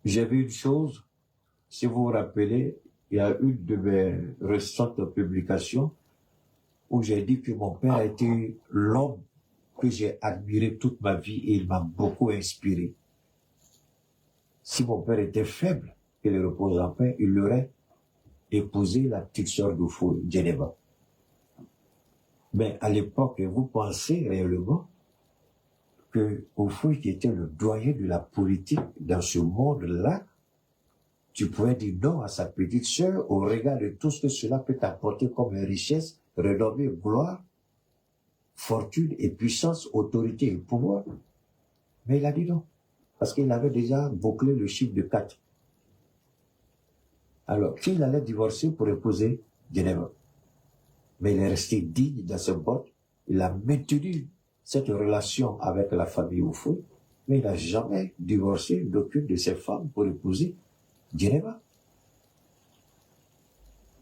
J'ai vu une chose, si vous vous rappelez, il y a une de mes récentes publications où j'ai dit que mon père a été l'homme que j'ai admiré toute ma vie et il m'a beaucoup inspiré. Si mon père était faible, qu'il repose en paix, il aurait épousé la petite sœur d'Oufou, Djeneba. Mais à l'époque, vous pensez réellement que Oufou, qui était le doyen de la politique dans ce monde-là, tu pouvais dire non à sa petite sœur au regard de tout ce que cela peut t'apporter comme richesse, renommée, gloire, fortune et puissance, autorité et pouvoir. Mais il a dit non. Parce qu'il avait déjà bouclé le chiffre de 4. Alors, qu'il allait divorcer pour épouser Djeneba. Mais il est resté digne dans ce bottes. Il a maintenu cette relation avec la famille Oufou, mais il n'a jamais divorcé d'aucune de ses femmes pour épouser Djeneba.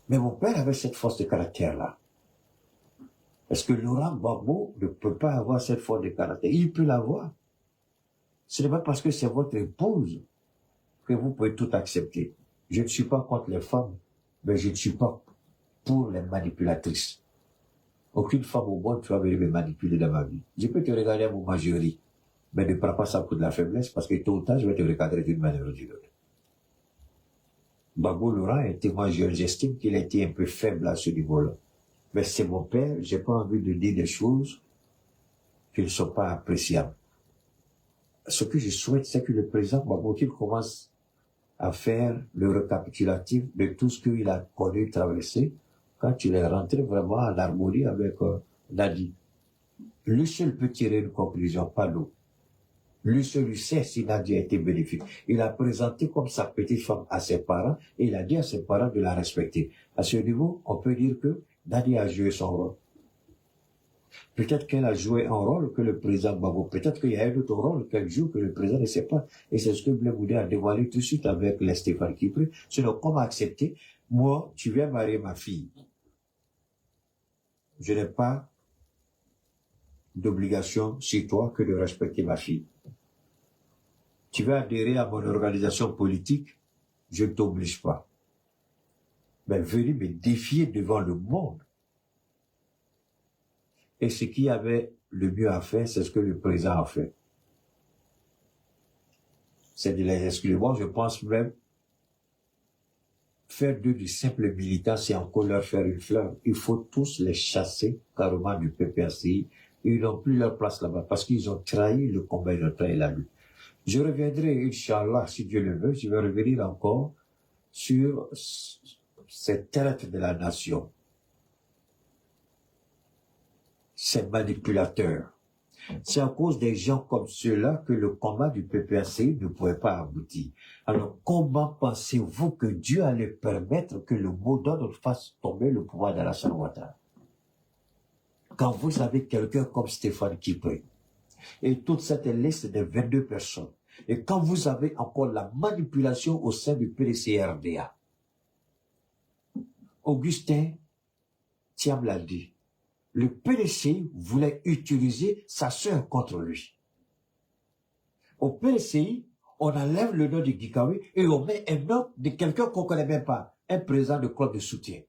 Mais mon père avait cette force de caractère-là. Est-ce que Laurent Gbagbo ne peut pas avoir cette force de caractère? Il peut l'avoir. Ce n'est pas parce que c'est votre épouse que vous pouvez tout accepter. Je ne suis pas contre les femmes, mais je ne suis pas pour les manipulatrices. Aucune femme au monde, tu vas venir me manipuler dans ma vie. Je peux te regarder à mon majorité, mais ne prends pas ça pour de la faiblesse, parce que tôt ou tard, je vais te recadrer d'une manière ou d'une autre. Gbagbo Laurent était, moi, j'estime qu'il a été un peu faible à ce niveau-là. Mais c'est mon père, j'ai pas envie de dire des choses qui ne sont pas appréciables. Ce que je souhaite, c'est que le président Gbagbo qu'il commence à faire le récapitulatif de tout ce qu'il a connu traverser quand il est rentré vraiment en harmonie avec Dadi. Lui seul peut tirer une conclusion, pas l'autre. Lui seul lui sait si Dadi a été bénéfique. Il a présenté comme sa petite femme à ses parents et il a dit à ses parents de la respecter. À ce niveau, on peut dire que Dadi a joué son rôle. Peut-être qu'elle a joué un rôle que le président Gbagbo, peut-être qu'il y a un autre rôle qu'elle joue que le président ne sait pas. Et c'est ce que Blé Goudé a dévoilé tout de suite avec les Stéphane Kipé. Sinon, comment accepter? Moi, tu viens marier ma fille. Je n'ai pas d'obligation sur toi que de respecter ma fille. Tu veux adhérer à mon organisation politique, je ne t'oblige pas. Mais venir me défier devant le monde. Et ce qui avait le mieux à faire, c'est ce que le président a fait. C'est de les exclure. Moi, je pense même faire d'eux du simple militant, c'est encore leur faire une fleur. Il faut tous les chasser carrément du PPRCI. Ils n'ont plus leur place là-bas parce qu'ils ont trahi le combat, ils ont trahi la lutte. Je reviendrai, Inch'Allah, si Dieu le veut, je vais revenir encore sur cette traite de la nation. Ces manipulateurs. C'est à cause des gens comme ceux-là que le combat du PPRCI ne pouvait pas aboutir. Alors, comment pensez-vous que Dieu allait permettre que le mot d'ordre fasse tomber le pouvoir d'Alassane Ouattara? Quand vous avez quelqu'un comme Stéphane Kipré, et toute cette liste de 22 personnes, et quand vous avez encore la manipulation au sein du PDC-RDA, Augustin Thiam l'a dit, le PDCI voulait utiliser sa sœur contre lui. Au PDCI, on enlève le nom de Gikawi et on met un nom de quelqu'un qu'on ne connaît même pas, un président de club de soutien.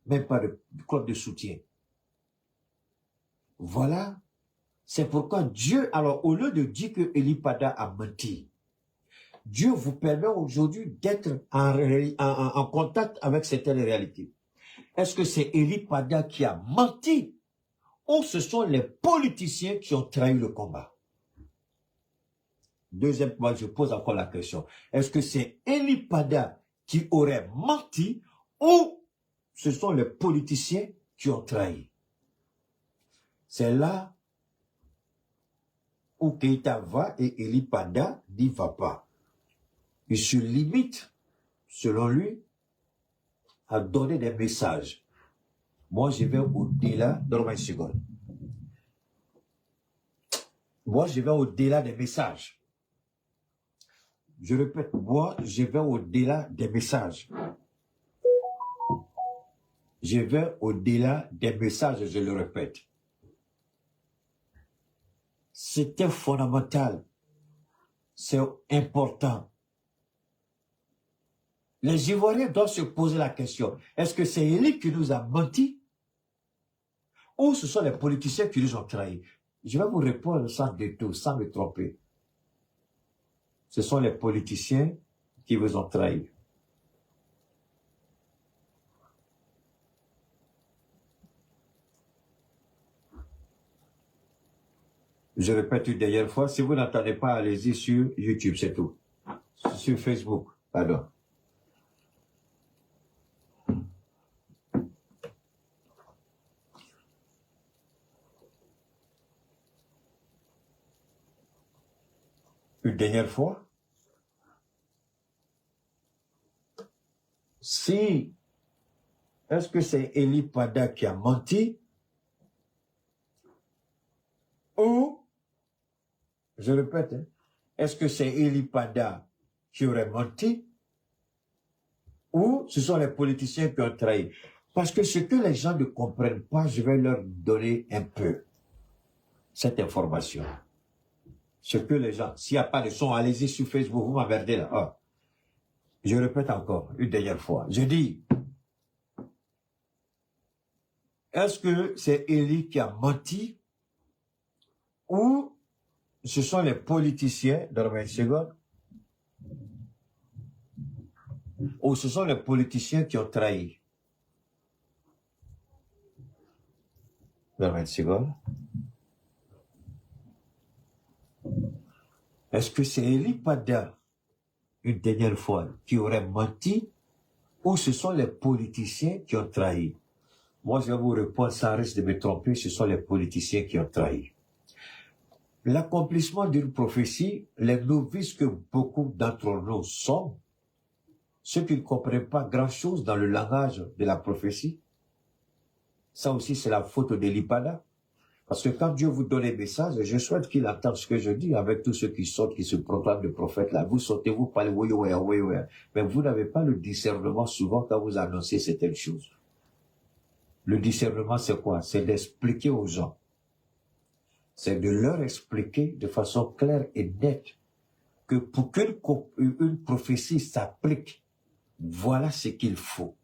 Même pas de club de soutien. Voilà. C'est pourquoi Dieu, alors au lieu de dire que Eli Pada a menti, Dieu vous permet aujourd'hui d'être en contact avec certaines réalités. Est-ce que c'est Eli Pada qui a menti ou ce sont les politiciens qui ont trahi le combat? Deuxième point, je pose encore la question. Est-ce que c'est Eli Pada qui aurait menti ou ce sont les politiciens qui ont trahi? C'est là où Keïta va et Eli Pada n'y va pas. Il se limite, selon lui, à donner des messages. Moi, je vais au-delà, donne-moi une seconde. Moi, je vais au-delà des messages. Je répète, moi, je vais au-delà des messages. Je vais au-delà des messages, je le répète. C'était fondamental. C'est important. Les Ivoiriens doivent se poser la question. Est-ce que c'est Eli qui nous a menti? Ou ce sont les politiciens qui nous ont trahis? Je vais vous répondre sans détour, sans me tromper. Ce sont les politiciens qui vous ont trahis. Je répète une dernière fois, si vous n'entendez pas, allez-y sur YouTube, c'est tout. Sur Facebook, pardon. Une dernière fois. Si, est-ce que c'est Eli Pada qui a menti ou, je répète, est-ce que c'est Eli Pada qui aurait menti ou ce sont les politiciens qui ont trahi? Parce que ce que les gens ne comprennent pas, je vais leur donner un peu cette information. Ce que les gens, s'il n'y a pas de son, allez-y sur Facebook, vous m'emmerdez là. Oh. Je répète encore, une dernière fois. Je dis, est-ce que c'est Eli qui a menti ou ce sont les politiciens, dans 20 secondes, ou ce sont les politiciens qui ont trahi? Dans 20 secondes. Est-ce que c'est Eli Pada, une dernière fois, qui aurait menti ou ce sont les politiciens qui ont trahi? Moi, je vais vous répondre sans risque de me tromper, ce sont les politiciens qui ont trahi. L'accomplissement d'une prophétie, les novices que beaucoup d'entre nous sont, ceux qui ne comprennent pas grand-chose dans le langage de la prophétie, ça aussi c'est la faute d'Eli Pada. Parce que quand Dieu vous donne un message, je souhaite qu'il entende ce que je dis avec tous ceux qui sautent, qui se proclament de prophètes là. Vous sautez, vous parlez, oui, mais vous n'avez pas le discernement souvent quand vous annoncez certaines choses. Le discernement, c'est quoi? C'est d'expliquer aux gens. C'est de leur expliquer de façon claire et nette que pour qu'une prophétie s'applique, voilà ce qu'il faut.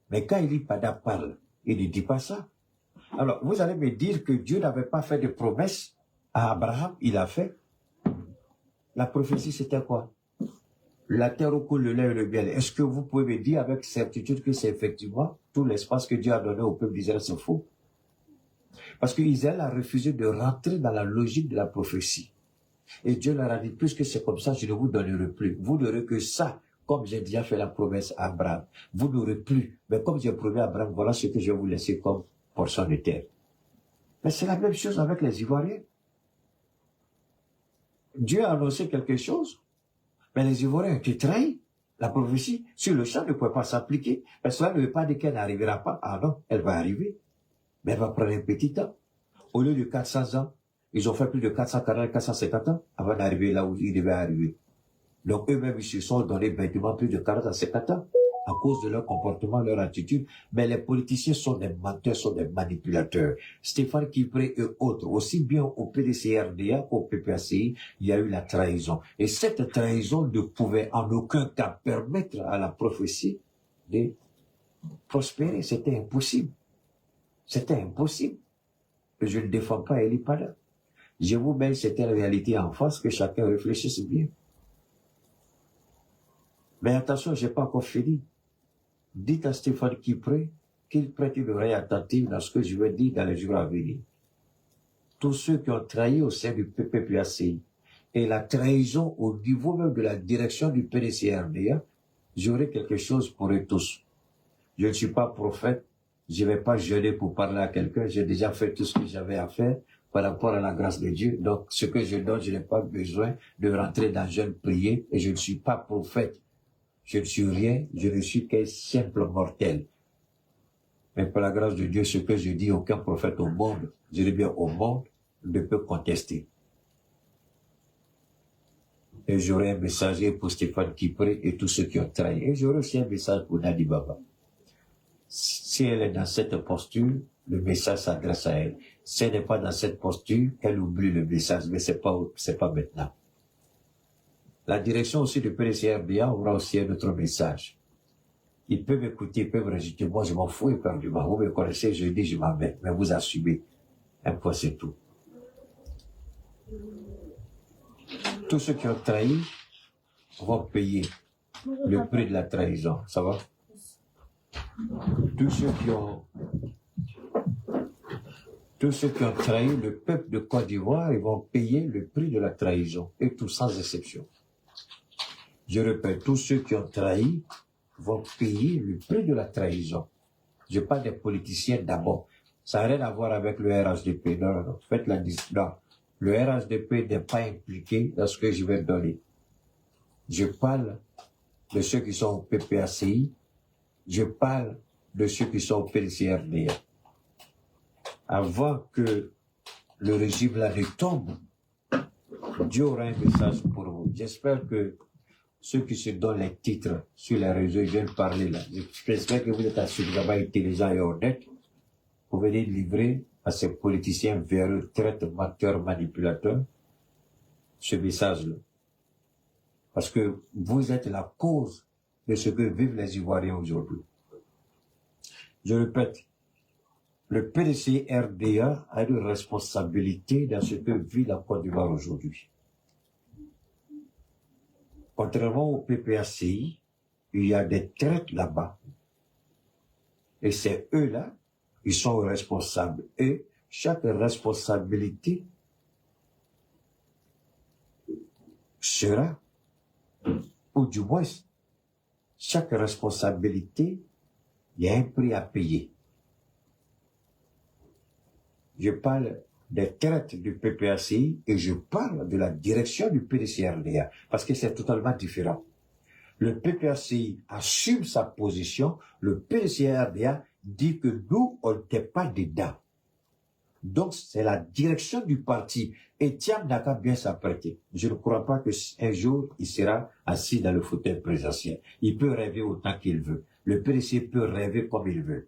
Mais quand Eli Pada parle, il ne dit pas ça. Alors, vous allez me dire que Dieu n'avait pas fait de promesse à Abraham, il a fait. La prophétie, c'était quoi? La terre où coule le lait et le miel. Est-ce que vous pouvez me dire avec certitude que c'est effectivement tout l'espace que Dieu a donné au peuple d'Israël, c'est faux? Parce qu'Israël a refusé de rentrer dans la logique de la prophétie. Et Dieu leur a dit, puisque c'est comme ça, je ne vous donnerai plus. Vous n'aurez que ça, comme j'ai déjà fait la promesse à Abraham. Vous n'aurez plus. Mais comme j'ai promis à Abraham, voilà ce que je vais vous laisser comme portion de terre. Mais c'est la même chose avec les Ivoiriens. Dieu a annoncé quelque chose, mais les Ivoiriens ont été trahis. La prophétie sur le champ ne peut pas s'appliquer. Mais cela ne veut pas dire qu'elle n'arrivera pas. Ah non, elle va arriver. Mais elle va prendre un petit temps. Au lieu de 400 ans, ils ont fait plus de 440, 450 ans avant d'arriver là où ils devaient arriver. Donc eux-mêmes, ils se sont donné bêtement plus de 40 à 50 ans à cause de leur comportement, leur attitude. Mais les politiciens sont des menteurs, sont des manipulateurs. Stéphane Kipré et autres, aussi bien au PDCRDA qu'au PPACI, il y a eu la trahison. Et cette trahison ne pouvait en aucun cas permettre à la prophétie de prospérer. C'était impossible. C'était impossible. Et je ne défends pas Eli Pada. Je vous mets cette réalité en face, que chacun réfléchisse bien. Mais attention, je n'ai pas encore fini. Dites à Stéphane Kipré qu'il prête une oreille attentive dans ce que je vais dire dans les jours à venir. Tous ceux qui ont trahi au sein du PPACI et la trahison au niveau même de la direction du PDCRDA, j'aurai quelque chose pour eux tous. Je ne suis pas prophète, je ne vais pas jeûner pour parler à quelqu'un, j'ai déjà fait tout ce que j'avais à faire par rapport à la grâce de Dieu. Donc, ce que je donne, je n'ai pas besoin de rentrer dans jeûne prier et je ne suis pas prophète. Je ne suis rien, je ne suis qu'un simple mortel. Mais par la grâce de Dieu, ce que je dis, aucun prophète au monde, je dis bien au monde, ne peut contester. Et j'aurai un messager pour Stéphane Kipré et tous ceux qui ont trahi. Et j'aurai aussi un message pour Nadi Baba. Si elle est dans cette posture, le message s'adresse à elle. Si elle n'est pas dans cette posture, elle oublie le message, mais c'est pas maintenant. La direction aussi du PDCRDA aura aussi un autre message. Ils peuvent écouter, ils peuvent résulter. Moi, je m'en fous éperdument. Vous me connaissez, je dis, je m'en vais. Mais vous assumez. Un point, c'est tout. Tous ceux qui ont trahi vont payer le prix de la trahison. Ça va? Tous ceux qui ont trahi le peuple de Côte d'Ivoire, ils vont payer le prix de la trahison. Et tout sans exception. Je répète, tous ceux qui ont trahi vont payer le prix de la trahison. Je parle des politiciens d'abord. Ça n'a rien à voir avec le RHDP. Non. Faites la distinction. Le RHDP n'est pas impliqué dans ce que je vais donner. Je parle de ceux qui sont au PPACI. Je parle de ceux qui sont au PDCRDA. Avant que le régime là ne tombe, Dieu aura un message pour vous. J'espère que ceux qui se donnent les titres sur les réseaux, ils viennent parler là. J'espère que vous êtes suffisamment intelligents et honnêtes pour venir livrer à ces politiciens véreux, traites, menteurs, manipulateurs, ce message-là. Parce que vous êtes la cause de ce que vivent les Ivoiriens aujourd'hui. Je répète, le PDCRDA a une responsabilité dans ce que vit la Côte d'Ivoire aujourd'hui. Contrairement au PPACI, il y a des traites là-bas. Et c'est eux-là, ils sont responsables. Et chaque responsabilité sera, ou du moins, chaque responsabilité, il y a un prix à payer. Je parle des traites du PPACI et je parle de la direction du PDCRDA parce que c'est totalement différent. Le PPACI assume sa position, le PDCRDA dit que nous, on n'était pas dedans. Donc, c'est la direction du parti. Et Thiam n'a qu'à bien s'apprêter. Je ne crois pas qu'un jour, il sera assis dans le fauteuil présidentiel. Il peut rêver autant qu'il veut. Le PDC peut rêver comme il veut.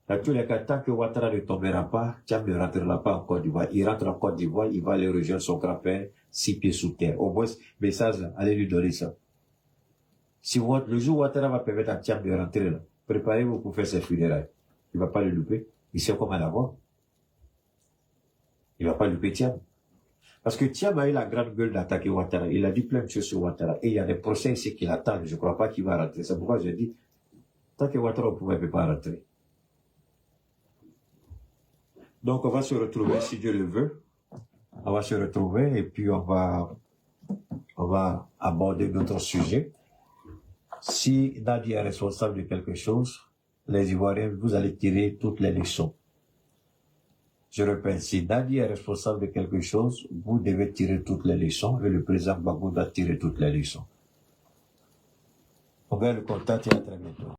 Dans tous les cas, tant que Ouattara ne tombera pas, Thiam ne rentrera pas en Côte d'Ivoire. Il rentre en Côte d'Ivoire, il va aller rejoindre son grand-père, 6 pieds sous terre. Au moins, message, là, allez lui donner ça. Si le jour où Ouattara va permettre à Thiam de rentrer là, préparez-vous pour faire ses funérailles. Il ne va pas le louper. Il sait comment l'avoir. Il ne va pas louper Thiam. Parce que Thiam a eu la grande gueule d'attaquer Ouattara. Il a dit plein de choses sur Ouattara. Et il y a des procès ici qui l'attendent. Je ne crois pas qu'il va rentrer. C'est pourquoi je dis, tant que Ouattara ne peut pas rentrer. Donc on va se retrouver, si Dieu le veut. On va se retrouver et puis on va aborder d'autres sujets. Si Nadia est responsable de quelque chose, les Ivoiriens, vous allez tirer toutes les leçons. Je répète, si Nadia est responsable de quelque chose, vous devez tirer toutes les leçons et le président Gbagbo doit tirer toutes les leçons. On va le contact et à très bientôt.